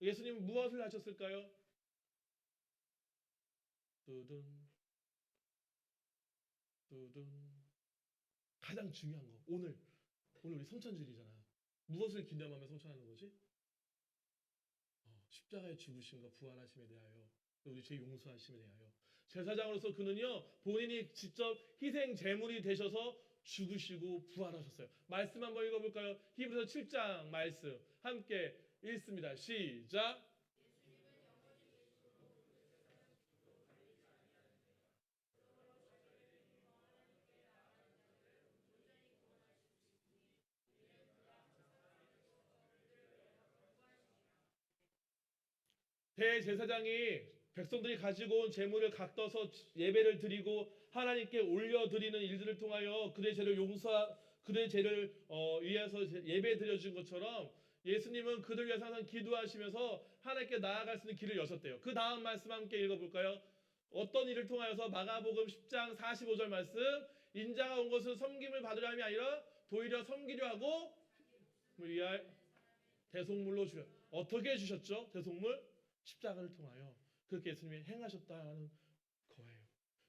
예수님은 무엇을 하셨을까요? 두둔 가장 중요한 거 오늘 우리 성찬주일이잖아. 무엇을 기념하며 성찬하는 거지? 십자가에 죽으심과 부활하심에 대하여 우리 죄 용서하심에 대하여 제사장으로서 그는요 본인이 직접 희생 제물이 되셔서 죽으시고 부활하셨어요. 말씀 한번 읽어볼까요? 히브리서 7장 말씀 함께 읽습니다. 시작. 대제사장이 백성들이 가지고 온 제물을 갖다서 예배를 드리고 하나님께 올려드리는 일들을 통하여 그들의 죄를 위해서 예배 드려준 것처럼 예수님은 그들 위해서 항상 기도하시면서 하나님께 나아갈 수 있는 길을 여셨대요. 그 다음 말씀 함께 읽어볼까요? 어떤 일을 통하여서 마가복음 10장 45절 말씀 인자가 온 것은 섬김을 받으려 함이 아니라 도리어 섬기려 하고 위하여 대속물로 주려. 어떻게 주셨죠? 대속물? 십자가를 통하여 그렇게 예수님이 행하셨다는 거예요.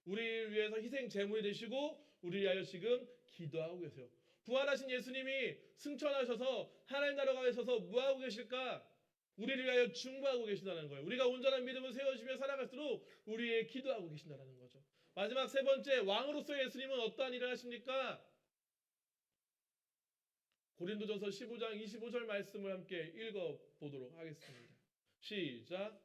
우리를 위해서 희생 제물이 되시고 우리를 위하여 지금 기도하고 계세요. 부활하신 예수님이 승천하셔서 하나님 나라가 계셔서 뭐하고 계실까? 우리를 위하여 중보하고 계신다는 거예요. 우리가 온전한 믿음을 세워지며 살아갈수록 우리의 기도하고 계신다는 거죠. 마지막 세 번째 왕으로서 예수님은 어떠한 일을 하십니까? 고린도전서 15장 25절 말씀을 함께 읽어보도록 하겠습니다. 시작.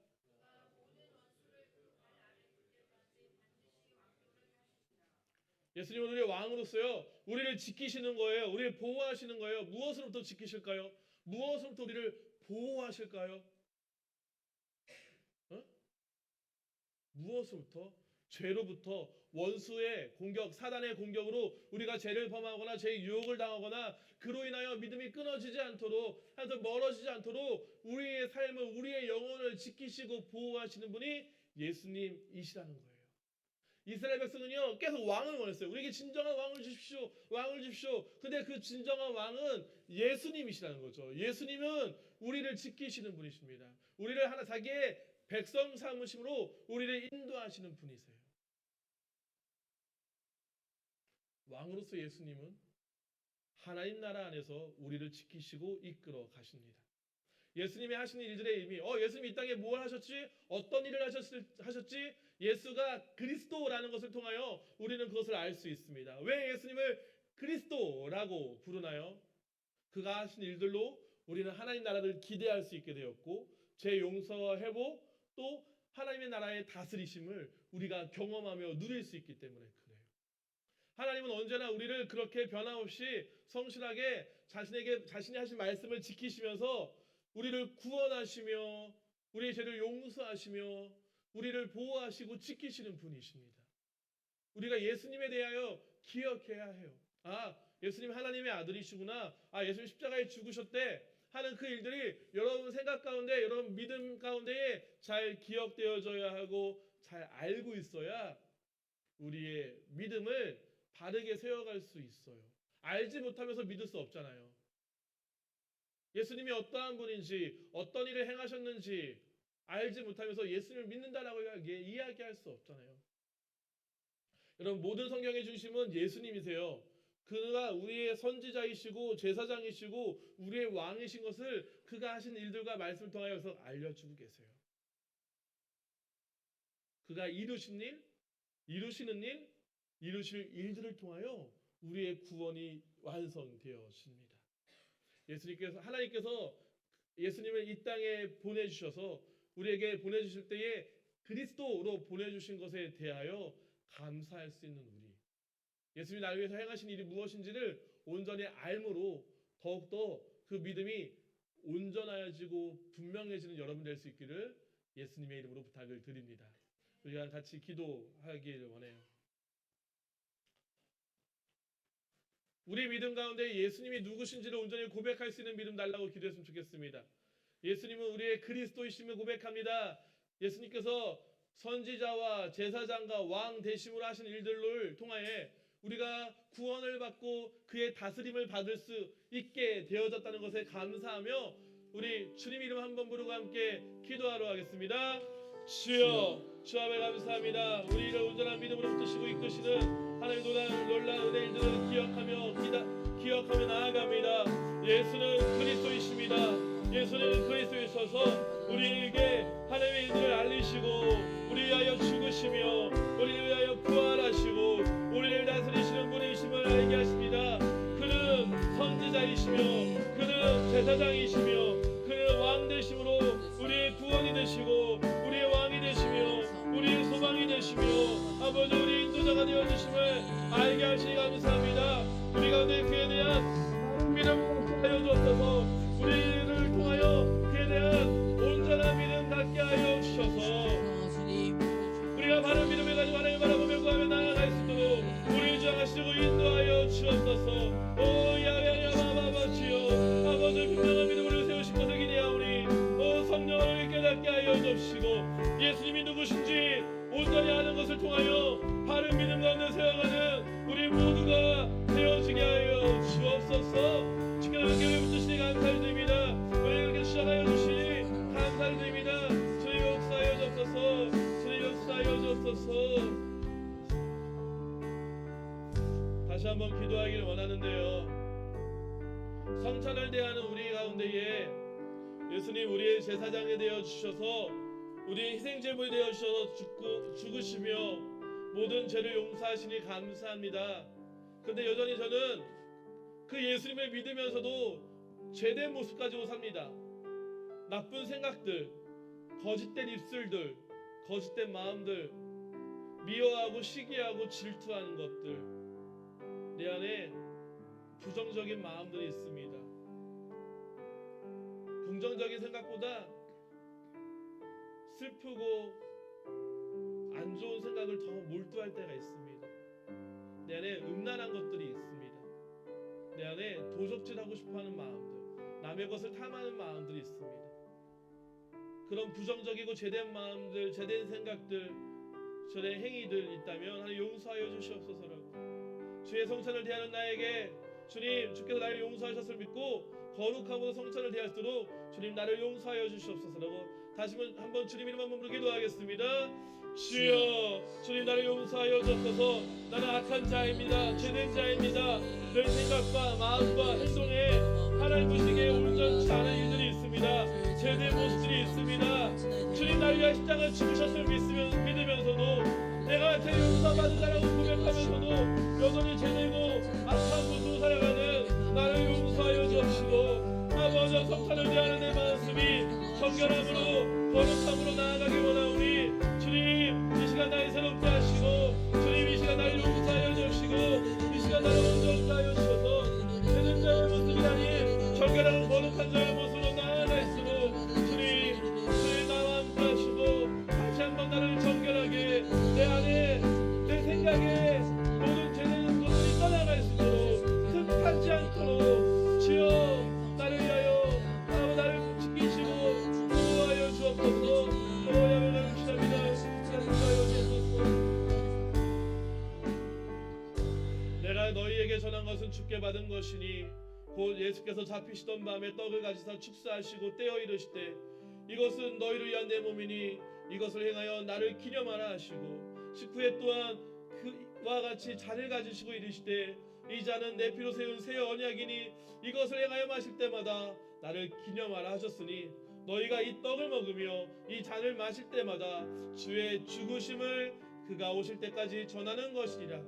예수님은 우리의 왕으로서요 우리를 지키시는 거예요. 우리를 보호하시는 거예요. 무엇으로부터 지키실까요? 무엇으로부터 우리를 보호하실까요? 무엇으로부터? 죄로부터, 원수의 공격, 사단의 공격으로 우리가 죄를 범하거나 죄의 유혹을 당하거나 그로 인하여 믿음이 끊어지지 않도록, 하여튼 멀어지지 않도록 우리의 삶을, 우리의 영혼을 지키시고 보호하시는 분이 예수님이시라는 거예요. 이스라엘 백성은요 계속 왕을 원했어요. 우리에게 진정한 왕을 주십시오, 왕을 주십시오. 근데 그 진정한 왕은 예수님이시라는 거죠. 예수님은 우리를 지키시는 분이십니다. 우리를 하나 자기의 백성 삼으심으로 우리를 인도하시는 분이세요. 왕으로서 예수님은 하나님 나라 안에서 우리를 지키시고 이끌어 가십니다. 예수님이 하시는 일들의 의미, 예수님이 이 땅에 뭘 하셨지? 어떤 일을 하셨지? 예수가 그리스도라는 것을 통하여 우리는 그것을 알 수 있습니다. 왜 예수님을 그리스도라고 부르나요? 그가 하신 일들로 우리는 하나님 나라를 기대할 수 있게 되었고, 죄 용서와 회복, 또 하나님의 나라의 다스리심을 우리가 경험하며 누릴 수 있기 때문에 그래요. 하나님은 언제나 우리를 그렇게 변함없이 성실하게 자신이 하신 말씀을 지키시면서 우리를 구원하시며 우리의 죄를 용서하시며 우리를 보호하시고 지키시는 분이십니다. 우리가 예수님에 대하여 기억해야 해요. 예수님 하나님의 아들이시구나. 예수님 십자가에 죽으셨대 하는 그 일들이 여러분 생각 가운데, 여러분 믿음 가운데에 잘 기억되어져야 하고 잘 알고 있어야 우리의 믿음을 바르게 세워갈 수 있어요. 알지 못하면서 믿을 수 없잖아요. 예수님이 어떠한 분인지, 어떤 일을 행하셨는지 알지 못하면서 예수님을 믿는다라고 이야기할 수 없잖아요. 여러분 모든 성경의 중심은 예수님이세요. 그가 우리의 선지자이시고 제사장이시고 우리의 왕이신 것을 그가 하신 일들과 말씀을 통하여서 알려주고 계세요. 그가 이루신 일, 이루시는 일, 이루실 일들을 통하여 우리의 구원이 완성되어집니다. 하나님께서 예수님을 이 땅에 보내주셔서 우리에게 보내주실 때에 그리스도로 보내주신 것에 대하여 감사할 수 있는 우리, 예수님이 나를 위해서 행하신 일이 무엇인지를 온전히 알므로 더욱더 그 믿음이 온전해지고 분명해지는 여러분 될 수 있기를 예수님의 이름으로 부탁을 드립니다. 우리가 같이 기도하길 원해요. 우리 믿음 가운데 예수님이 누구신지를 온전히 고백할 수 있는 믿음 달라고 기도했으면 좋겠습니다. 예수님은 우리의 그리스도이심을 고백합니다. 예수님께서 선지자와 제사장과 왕 대심으로 하신 일들을 통하여 우리가 구원을 받고 그의 다스림을 받을 수 있게 되어졌다는 것에 감사하며 우리 주님 이름 한번 부르고 함께 기도하러 가겠습니다. 주여, 주 앞에 감사합니다. 우리를 온전한 믿음으로 붙드시고 이끄시는 하나님의 놀라운 은혜들을 기억하며 나아갑니다. 예수는 그리스도이십니다. 예수는 그리스도이셔서 우리에게 하나님의 일들을 알리시고 우리 위하여 죽으시며 우리를 위하여 부활하시고 우리를 다스리시는 분이심을 알게 하십니다. 그는 선지자이시며 그는 제사장이시며 그는 왕 되심으로 우리의 구원이 되시고 우리의 왕이 되시며 우리의 소망이 되시며 아버지 우리 인도자가 되어주심을 알게 하시니 감사합니다. 우리 가운데 그에 대한 믿음을 하여 주옵소서. 우리를 통하여 그에 대한 온전한 믿음 갖게 하여 주셔서 우리가 바른 믿음을 가지고 하나님을 바라보며 구하며 나아갈 수 있도록 우리를 주장하시고 인도하여 주옵소서. 오 야야야마마마치여 아버지 분명한 믿음으로 세우신 것을 기대하오니 성령을 깨닫게 하여 주옵시고 예수님이 누구신지 온전히 아는 것을 통하여 바른 믿음 가운데 세워가는 우리 모두가 되어지게 하여 주옵소서. 지켜주는 교회 붙으시니 감사드립니다. 우리를 이렇게 시작하여 주시니 감사드립니다. 주님 역사하여 주옵소서. 주님 역사하여 주옵소서. 다시 한번 기도하기를 원하는데요. 성찬을 대하는 우리 가운데에 예수님 우리의 제사장이 되어 주셔서 우리의 희생제물이 되어 주셔서 죽으시며 모든 죄를 용서하시니 감사합니다. 그런데 여전히 저는 그 예수님을 믿으면서도 죄된 모습 가지고 삽니다. 나쁜 생각들, 거짓된 입술들, 거짓된 마음들, 미워하고 시기하고 질투하는 것들, 내 안에 부정적인 마음들이 있습니다. 긍정적인 생각보다 슬프고 안 좋은 생각을 더 몰두할 때가 있습니다. 내 안에 음란한 것들이 있습니다. 내 안에 도적질하고 싶어하는 마음들, 남의 것을 탐하는 마음들이 있습니다. 그런 부정적이고 제된 마음들, 제된 생각들, 저의 행위들 있다면 하나님 용서하여 주시옵소서라고. 주의 성찬을 대하는 나에게 주님, 주께서 나를 용서하셨을 믿고 거룩함으로 성찬을 대할수록 주님 나를 용서하여 주시옵소서라고 다시 한번 주님 이름 한번 부르 기도하겠습니다. 주여, 주님 나를 용서하여 주옵소서. 나는 악한 자입니다. 죄된 자입니다. 내 생각과 마음과 행동에 하나님 보시기에 온전치 않은 일들이 있습니다. 죄된 모습들이 있습니다. 주님 나를 위하여 십자가를 죽으셨음을 믿으면서도 내가 죄 용서받은 자라고 고백하면서도 여전히 죄되고 악한 모습으로 살아가는 나를 용서하여 주옵시고, 아버지 성찬을 대하는 내 마음이 정결함으로 거룩함으로 나아가기 원하오니 주님 이 시간 나를 새롭게 하시고, 주님 이 시간 나를 용서하여 주시고, 이 시간 나를 온전케 하여 주셔서 죄된 자의 모습이 아닌 정결하고 거룩한 자의 모습으로 나아갈수록 주님 나와 함께 하시고 다시 한번 나를 정결하게 내 안에 내 생각에 모든 죄된 것들이 떠나갈 수 있도록 틈타지 않도록 주여 나를 위하여 나를 지키시고 보호하여 주옵소서. 보호하여 주시옵니다. 인도하여 주옵소서. 내가 너희에게 전한 것은 주께 받은 것이니 곧 예수께서 잡히시던 밤에 떡을 가지사 축사하시고 떼어 이르시되 이것은 너희를 위한 내 몸이니 이것을 행하여 나를 기념하라 하시고, 식후에 또한 그와 같이 잔을 가지시고 이르시되 이 잔은 내 피로 세운 새 언약이니 이것을 행하여 마실 때마다 나를 기념하라 하셨으니 너희가 이 떡을 먹으며 이 잔을 마실 때마다 주의 죽으심을 그가 오실 때까지 전하는 것이니라.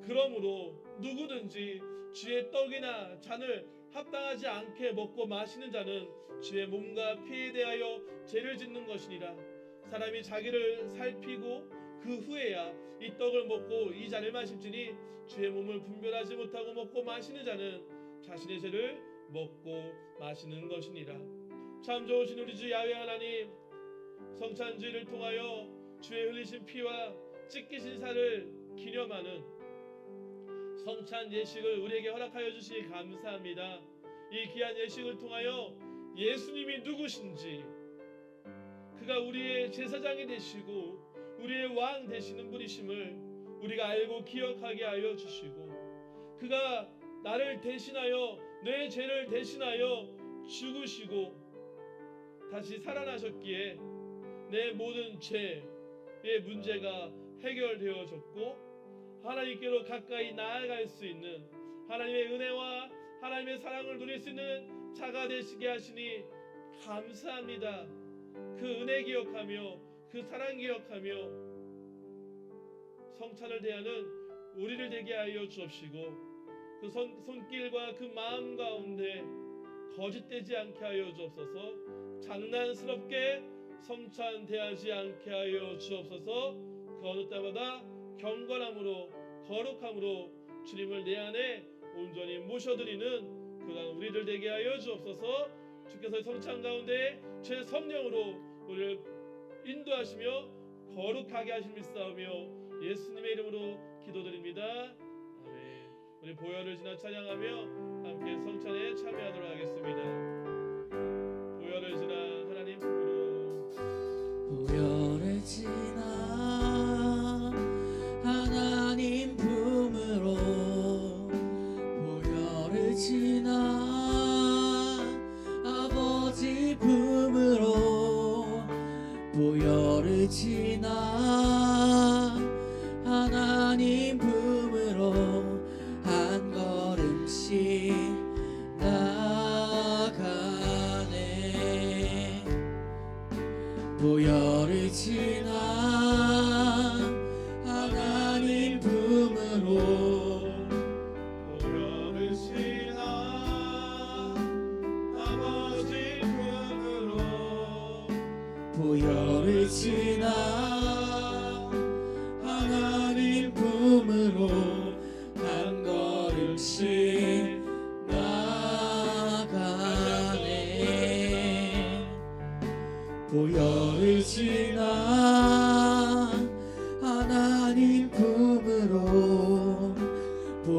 그러므로 누구든지 주의 떡이나 잔을 합당하지 않게 먹고 마시는 자는 주의 몸과 피에 대하여 죄를 짓는 것이니라. 사람이 자기를 살피고 그 후에야 이 떡을 먹고 이 잔을 마실지니 주의 몸을 분별하지 못하고 먹고 마시는 자는 자신의 죄를 먹고 마시는 것이니라. 참 좋으신 우리 주 야훼 하나님, 성찬주의를 통하여 주의 흘리신 피와 찢기신 살을 기념하는 성찬 예식을 우리에게 허락하여 주시니 감사합니다. 이 귀한 예식을 통하여 예수님이 누구신지, 그가 우리의 제사장이 되시고 우리의 왕 되시는 분이심을 우리가 알고 기억하게 하여 주시고, 그가 나를 대신하여 내 죄를 대신하여 죽으시고 다시 살아나셨기에 내 모든 죄의 문제가 해결되어졌고 하나님께로 가까이 나아갈 수 있는 하나님의 은혜와 하나님의 사랑을 누릴 수 있는 자가 되시게 하시니 감사합니다. 그 은혜 기억하며 그 사랑 기억하며 성찬을 대하는 우리를 되게 하여 주옵시고, 그 손길과 그 마음 가운데 거짓되지 않게 하여 주옵소서. 장난스럽게 성찬 대하지 않게 하여 주옵소서. 그 어느 때마다 경건함으로 거룩함으로 주님을 내 안에 온전히 모셔드리는 그간 우리들 되게 하여 주옵소서. 주께서 성찬 가운데 제 성령으로 우리를 인도하시며 거룩하게 하심일싸우며 예수님의 이름으로 기도드립니다. 아멘. 우리 보혈을 지나 찬양하며 함께 성찬에 참여하도록 하겠습니다. 보혈을 지나 하나님 품으로, 보혈을 지나 하나님 품으로, 보혈을 지나 아버지 품으로, 보혈을 지나 하나님 품으로 한 걸음씩 나가네. 보혈을 지나 하나님 품으로, 보혈을 지나 아버지 품으로, 보혈을 지나 하나님 품으로 한 걸음씩 나가네. 보혈을 지나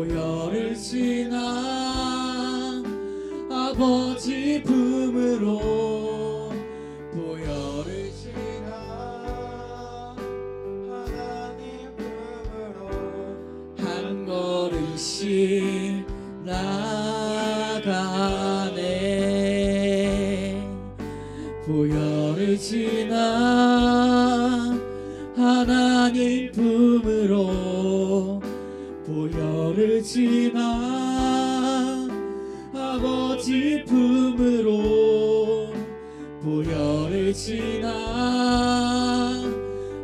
보혈을 지나 아버지 품으로 보혈을 지나 하나님 품으로 한 걸음씩 나가네. 보혈을 지나 하나님 품으로 보혈을 지나 아버지 품으로 보혈을 지나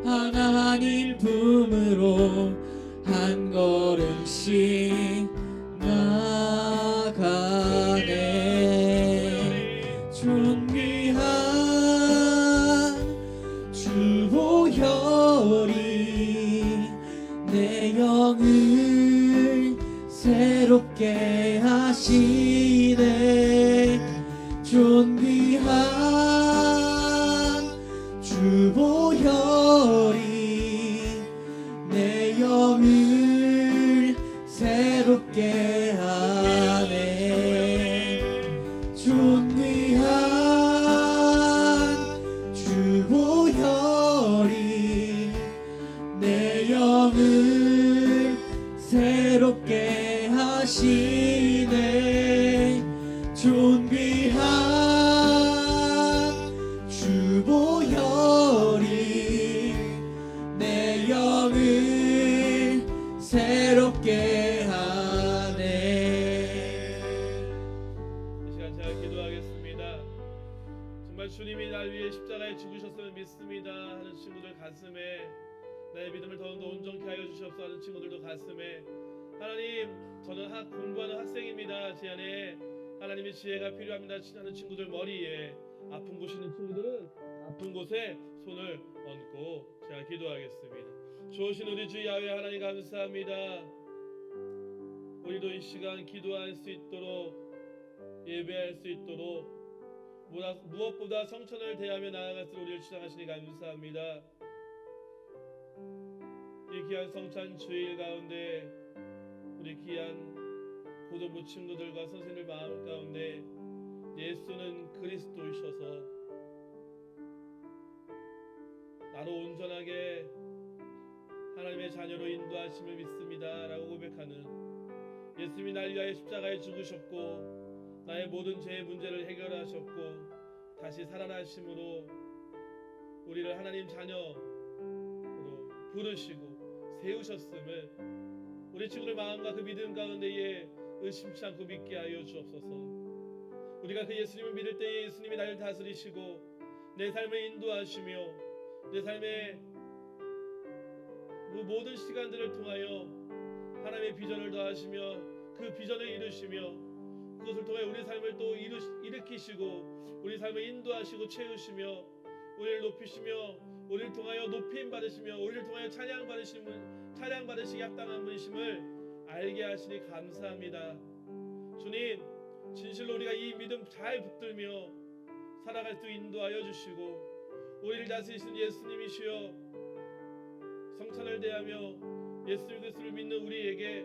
하나님 품으로 한 걸음씩 나가네. 존귀한 주 보혈이 내 영을 새롭게 하시네. 존귀한 주 보혈이 내 영을 새롭게 하네. 존귀한 주 보혈이 내 영을 새롭게 하시네. 존귀한 주 보혈이 내 영을 새롭게 하네. 이 시간 제가 기도하겠습니다. 정말 주님이 날 위해 십자가에 죽으셨음을 믿습니다 하는 친구들 가슴에, 나의 믿음을 더욱더 온전케 하여 주시옵소서 하는 친구들도 가슴에, 하나님 저는 공부하는 학생입니다, 제 안에 하나님의 지혜가 필요합니다 하는 친구들 머리에, 아픈 곳이 있는 친구들은 아픈 곳에 손을 얹고 제가 기도하겠습니다. 좋으신 우리 주 야훼 하나님 감사합니다. 우리도 이 시간 기도할 수 있도록, 예배할 수 있도록, 무엇보다 성천을 대하며 나아갈수록 우리를 주장하시니 감사합니다. 이 귀한 성찬 주일 가운데 우리 귀한 고등부 친구들과 선생님들 마음 가운데 예수는 그리스도이셔서 나로 온전하게 하나님의 자녀로 인도하심을 믿습니다 라고 고백하는, 예수님이 날 위하여 십자가에 죽으셨고 나의 모든 죄의 문제를 해결하셨고 다시 살아나심으로 우리를 하나님 자녀로 부르시고 세우셨음을 우리 친구들 마음과 그 믿음 가운데에 의심치 않고 믿게 하여 주옵소서. 우리가 그 예수님을 믿을 때에 예수님이 나를 다스리시고 내 삶을 인도하시며 내 삶의 그 모든 시간들을 통하여 하나님의 비전을 더하시며 그 비전을 이루시며 그것을 통해 우리 삶을 또 일으키시고 우리 삶을 인도하시고 채우시며 우리를 높이시며 우리를 통하여 높임 받으시며 우리를 통하여 찬양 받으시기 합당한 분이심을 알게 하시니 감사합니다. 주님, 진실로 우리가 이 믿음 잘 붙들며 살아갈 수 인도하여 주시고 우리를 다스리신 예수님이시여 성찬을 대하며 예수 그리스도를 믿는 우리에게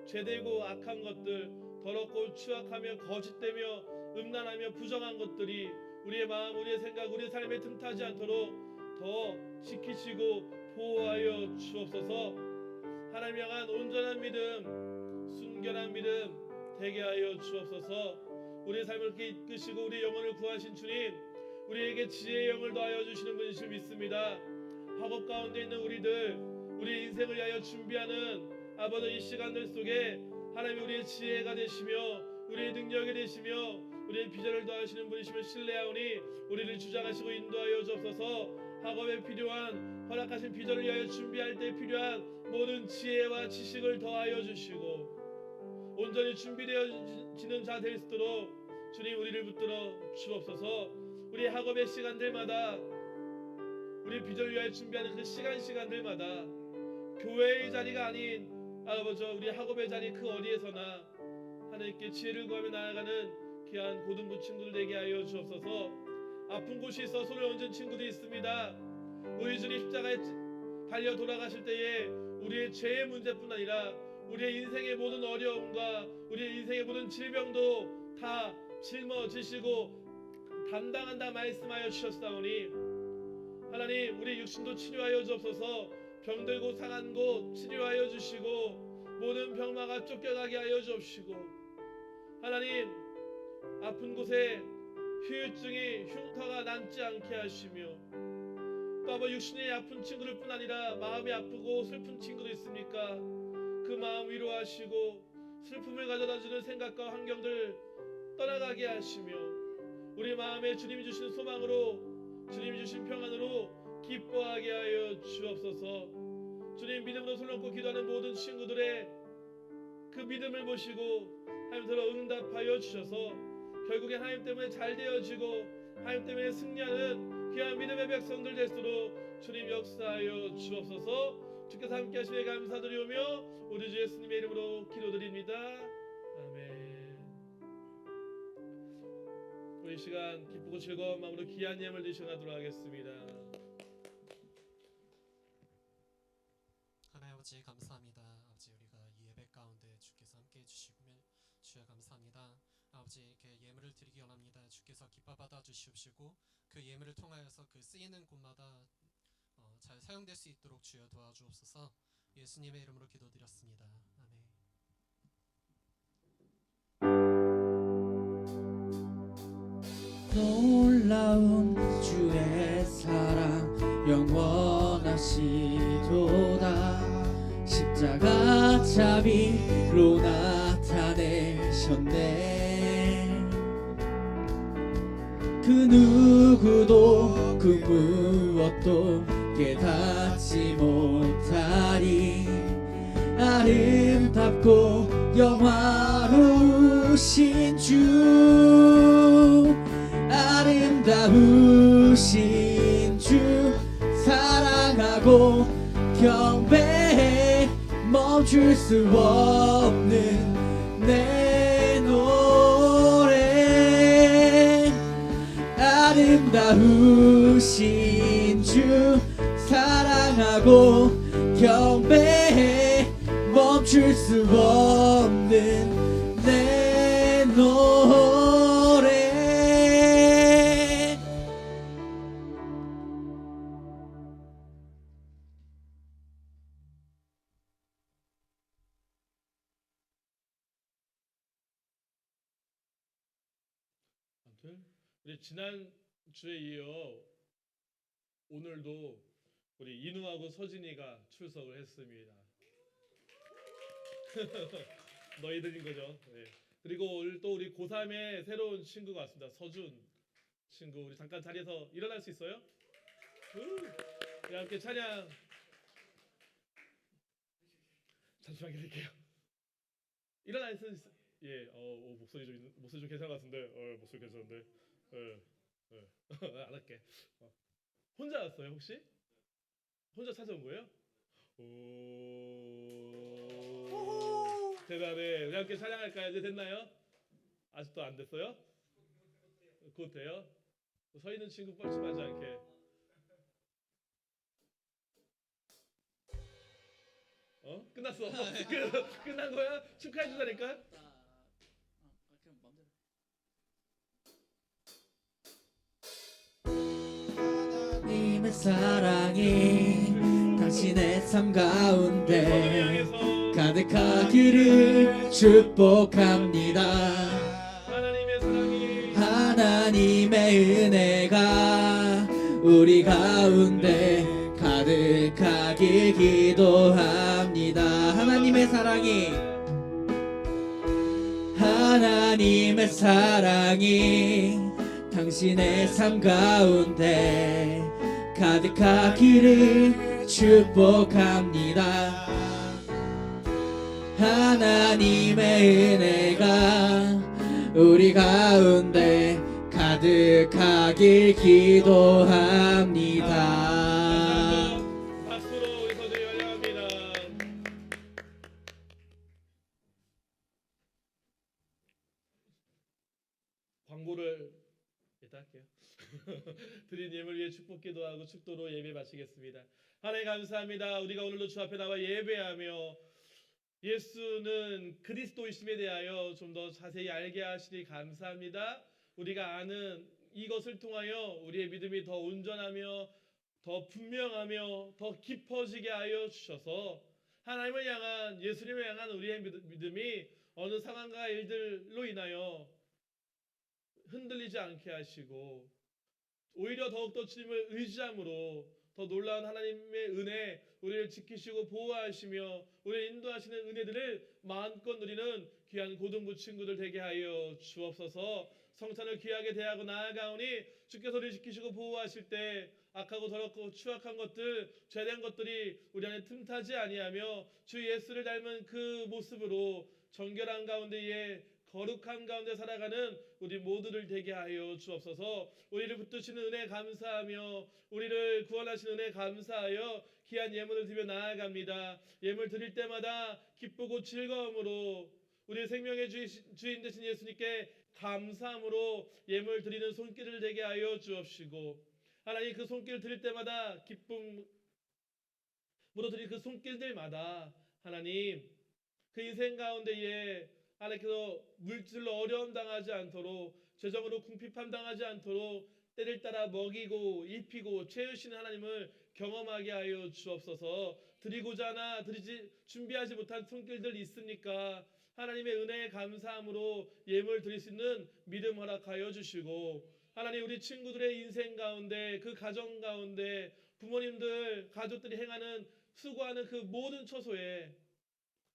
죄되고 악한 것들, 더럽고 추악하며 거짓되며 음란하며 부정한 것들이 우리의 마음, 우리의 생각, 우리의 삶에 틈타지 않도록 더 지키시고 보호하여 주옵소서. 하나님 향한 온전한 믿음, 순결한 믿음 되게 하여 주옵소서. 우리의 삶을 이렇게 이끄시고 우리의 영혼을 구하신 주님, 우리에게 지혜의 영을 더하여 주시는 분이실 믿습니다. 학업 가운데 있는 우리들, 우리의 인생을 위하여 준비하는 아버지 이 시간들 속에 하나님이 우리의 지혜가 되시며 우리의 능력이 되시며 우리의 비전을 더하시는 분이심을 신뢰하오니 우리를 주장하시고 인도하여 주옵소서. 학업에 필요한 허락하신 비전을 위하여 준비할 때 필요한 모든 지혜와 지식을 더하여 주시고 온전히 준비되어지는 자 될 수 있도록 주님 우리를 붙들어 주옵소서. 우리 학업의 시간들마다 우리 비전을 위하여 준비하는 그 시간들마다 교회의 자리가 아닌 아버지 우리 학업의 자리 그 어디에서나 하나님께 지혜를 구하며 나아가는 귀한 고등부 친구들 되게 하여 주옵소서. 아픈 곳이 있어 손을 얹은 친구도 있습니다. 우리 주님 십자가에 달려 돌아가실 때에 우리의 죄의 문제뿐 아니라 우리의 인생의 모든 어려움과 우리의 인생의 모든 질병도 다 짊어지시고 담당한다 말씀하여 주셨사오니 하나님 우리 육신도 치료하여 주옵소서. 병들고 상한 곳 치료하여 주시고 모든 병마가 쫓겨나게 하여 주옵시고 하나님 아픈 곳에 후유증이 흉터가 남지 않게 하시며 또 아버 육신이 아픈 친구들 뿐 아니라 마음이 아프고 슬픈 친구도 있습니까? 그 마음 위로하시고 슬픔을 가져다주는 생각과 환경들 떠나가게 하시며 우리 마음에 주님이 주신 소망으로 주님이 주신 평안으로 기뻐하게 하여 주옵소서. 주님 믿음으로 손 놓고 기도하는 모든 친구들의 그 믿음을 보시고 하나님께로 응답하여 주셔서 결국엔 하나님 때문에 잘 되어지고 하나님 때문에 승리하는 귀한 믿음의 백성들 될수록 주님 역사하여 주옵소서. 주께서 함께 하시니 감사드리오며 우리 주 예수님의 이름으로 기도드립니다. 아멘. 우리 이 시간 기쁘고 즐거운 마음으로 귀한 예물 드셔나도록 하겠습니다. 하나님 아버지 감사합니다. 아버지 우리가 이 예배 가운데 주께서 함께 해주시면 주여 감사합니다. 아버지 이렇게 예물을 드리기 원합니다. 주께서 기뻐 받아 주시옵시고 그 예물을 통하여서 그 쓰이는 곳마다 잘 사용될 수 있도록 주여 도와주옵소서. 예수님의 이름으로 기도드렸습니다. 아멘. 놀라운 주의 사랑 영원하시도다. 십자가 자비로 나타내셨네. 그 누구도 그 무엇도 깨닫지 못하리. 아름답고 영화로우신 주, 아름다우신 주 사랑하고 경배해. 멈출 수 없는 내 노래. 아름다우신 주 사랑하고 경배해. 멈출 수 없는 내 노래. 아무튼 우리 지난 주에 이어 오늘도 우리 인우하고 서진이가 출석을 했습니다. 너희들인 거죠. 네. 그리고 오늘 또 우리 고3의 새로운 친구가 왔습니다. 서준 친구. 우리 잠깐 자리에서 일어날 수 있어요? 우리 함께 찬양. 잠시만 기다릴게요. 일어날 수 있... 예, 목소리 좀 괜찮은 것 같은데. 목소리 괜찮은데. 안 할게. 혼자 왔어요 혹시? 혼자 찾아온 거예요? 오, 대단해. 우리 함께 찬양할까요? 이제 됐나요? 아직도 안 됐어요? 곧 돼요? 서 있는 친구 뻘쭘하지 않게. 끝났어. 끝난 거야? 축하해 주다니까. 그럼 맘대로. 하나님의 사랑이 당신의 삶 가운데 가득하기를 축복합니다. 하나님의 사랑이 하나님의 은혜가 우리 가운데 가득하길 기도합니다. 하나님의 사랑이 당신의 삶 가운데 가득하기를 축복합니다. 하나님의 은혜가 우리 가운데 가득하길 기도합니다. 박수로 우리 서준이 환영합니다. 광고를 일단 할게요. 드린 예물 위해 축복 기도하고 축도로 예배 마치겠습니다. 하나님 감사합니다. 우리가 오늘도 주 앞에 나와 예배하며 예수는 그리스도이심에 대하여 좀 더 자세히 알게 하시니 감사합니다. 우리가 아는 이것을 통하여 우리의 믿음이 더 온전하며 더 분명하며 더 깊어지게 하여 주셔서 하나님을 향한 예수님을 향한 우리의 믿음이 어느 상황과 일들로 인하여 흔들리지 않게 하시고 오히려 더욱더 주님을 의지함으로 더 놀라운 하나님의 은혜 우리를 지키시고 보호하시며 우리를 인도하시는 은혜들을 마음껏 누리는 귀한 고등부 친구들 되게 하여 주옵소서. 성찬을 귀하게 대하고 나아가오니 주께서 우리를 지키시고 보호하실 때 악하고 더럽고 추악한 것들 죄된 것들이 우리 안에 틈타지 아니하며 주 예수를 닮은 그 모습으로 정결한 가운데에 거룩한 가운데 살아가는 우리 모두를 되게 하여 주옵소서. 우리를 붙드시는 은혜 감사하며 우리를 구원하시는 은혜 감사하여 귀한 예물을 드려 나아갑니다. 예물 드릴 때마다 기쁘고 즐거움으로 우리 생명의 주인 되신 예수님께 감사함으로 예물 드리는 손길을 되게 하여 주옵시고 하나님 그 손길 드릴 때마다 기쁨으로 드릴 그 손길들마다 하나님 그 인생 가운데에 하나님께서 물질로 어려움 당하지 않도록 재정으로 궁핍함 당하지 않도록 때를 따라 먹이고 입히고 채우시는 하나님을 경험하게 하여 주옵소서. 드리고자 하나 드리지 준비하지 못한 손길들 있습니까? 하나님의 은혜에 감사함으로 예물 드릴 수 있는 믿음 허락하여 주시고 하나님 우리 친구들의 인생 가운데 그 가정 가운데 부모님들 가족들이 행하는 수고하는 그 모든 처소에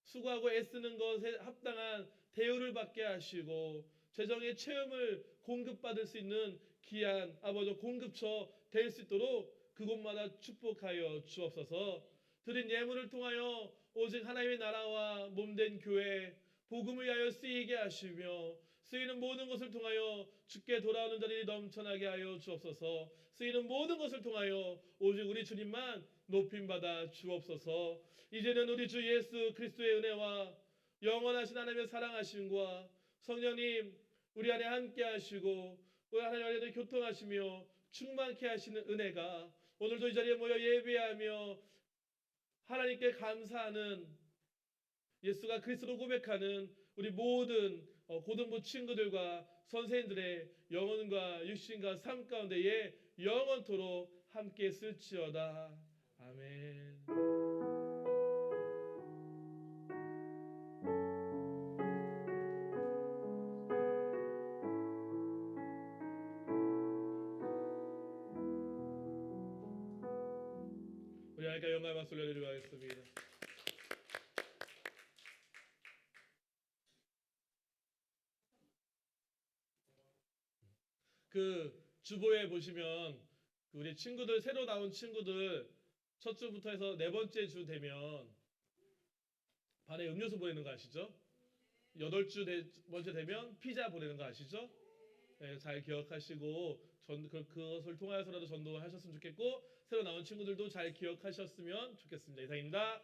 수고하고 애쓰는 것에 합당한 대우를 받게 하시고 재정의 체험을 공급받을 수 있는 귀한 아버지 공급처 될 수 있도록 그곳마다 축복하여 주옵소서. 드린 예물을 통하여 오직 하나님의 나라와 몸된 교회 복음을 위하여 쓰이게 하시며 쓰이는 모든 것을 통하여 주께 돌아오는 자들이 넘쳐나게 하여 주옵소서. 쓰이는 모든 것을 통하여 오직 우리 주님만 높임받아 주옵소서. 이제는 우리 주 예수 그리스도의 은혜와 영원하신 하나님의 사랑하심과 성령님 우리 안에 함께 하시고 우리 하나님 안에 교통하시며 충만케 하시는 은혜가 오늘도 이 자리에 모여 예배하며 하나님께 감사하는 예수가 그리스도로 고백하는 우리 모든 고등부 친구들과 선생님들의 영혼과 육신과 삶 가운데에 영원토록 함께 쓸지어다. 아멘. 우리 하나님께 영광의 박수 올려드리고 하겠습니다. 그 주보에 보시면 우리 친구들 새로 나온 친구들 첫 주부터 해서 네 번째 주 되면 반에 음료수 보내는 거 아시죠? 8주 번째 되면 피자 보내는 거 아시죠? 네, 잘 기억하시고 그것을 통하여서라도 전도하셨으면 좋겠고 새로 나온 친구들도 잘 기억하셨으면 좋겠습니다. 이상입니다.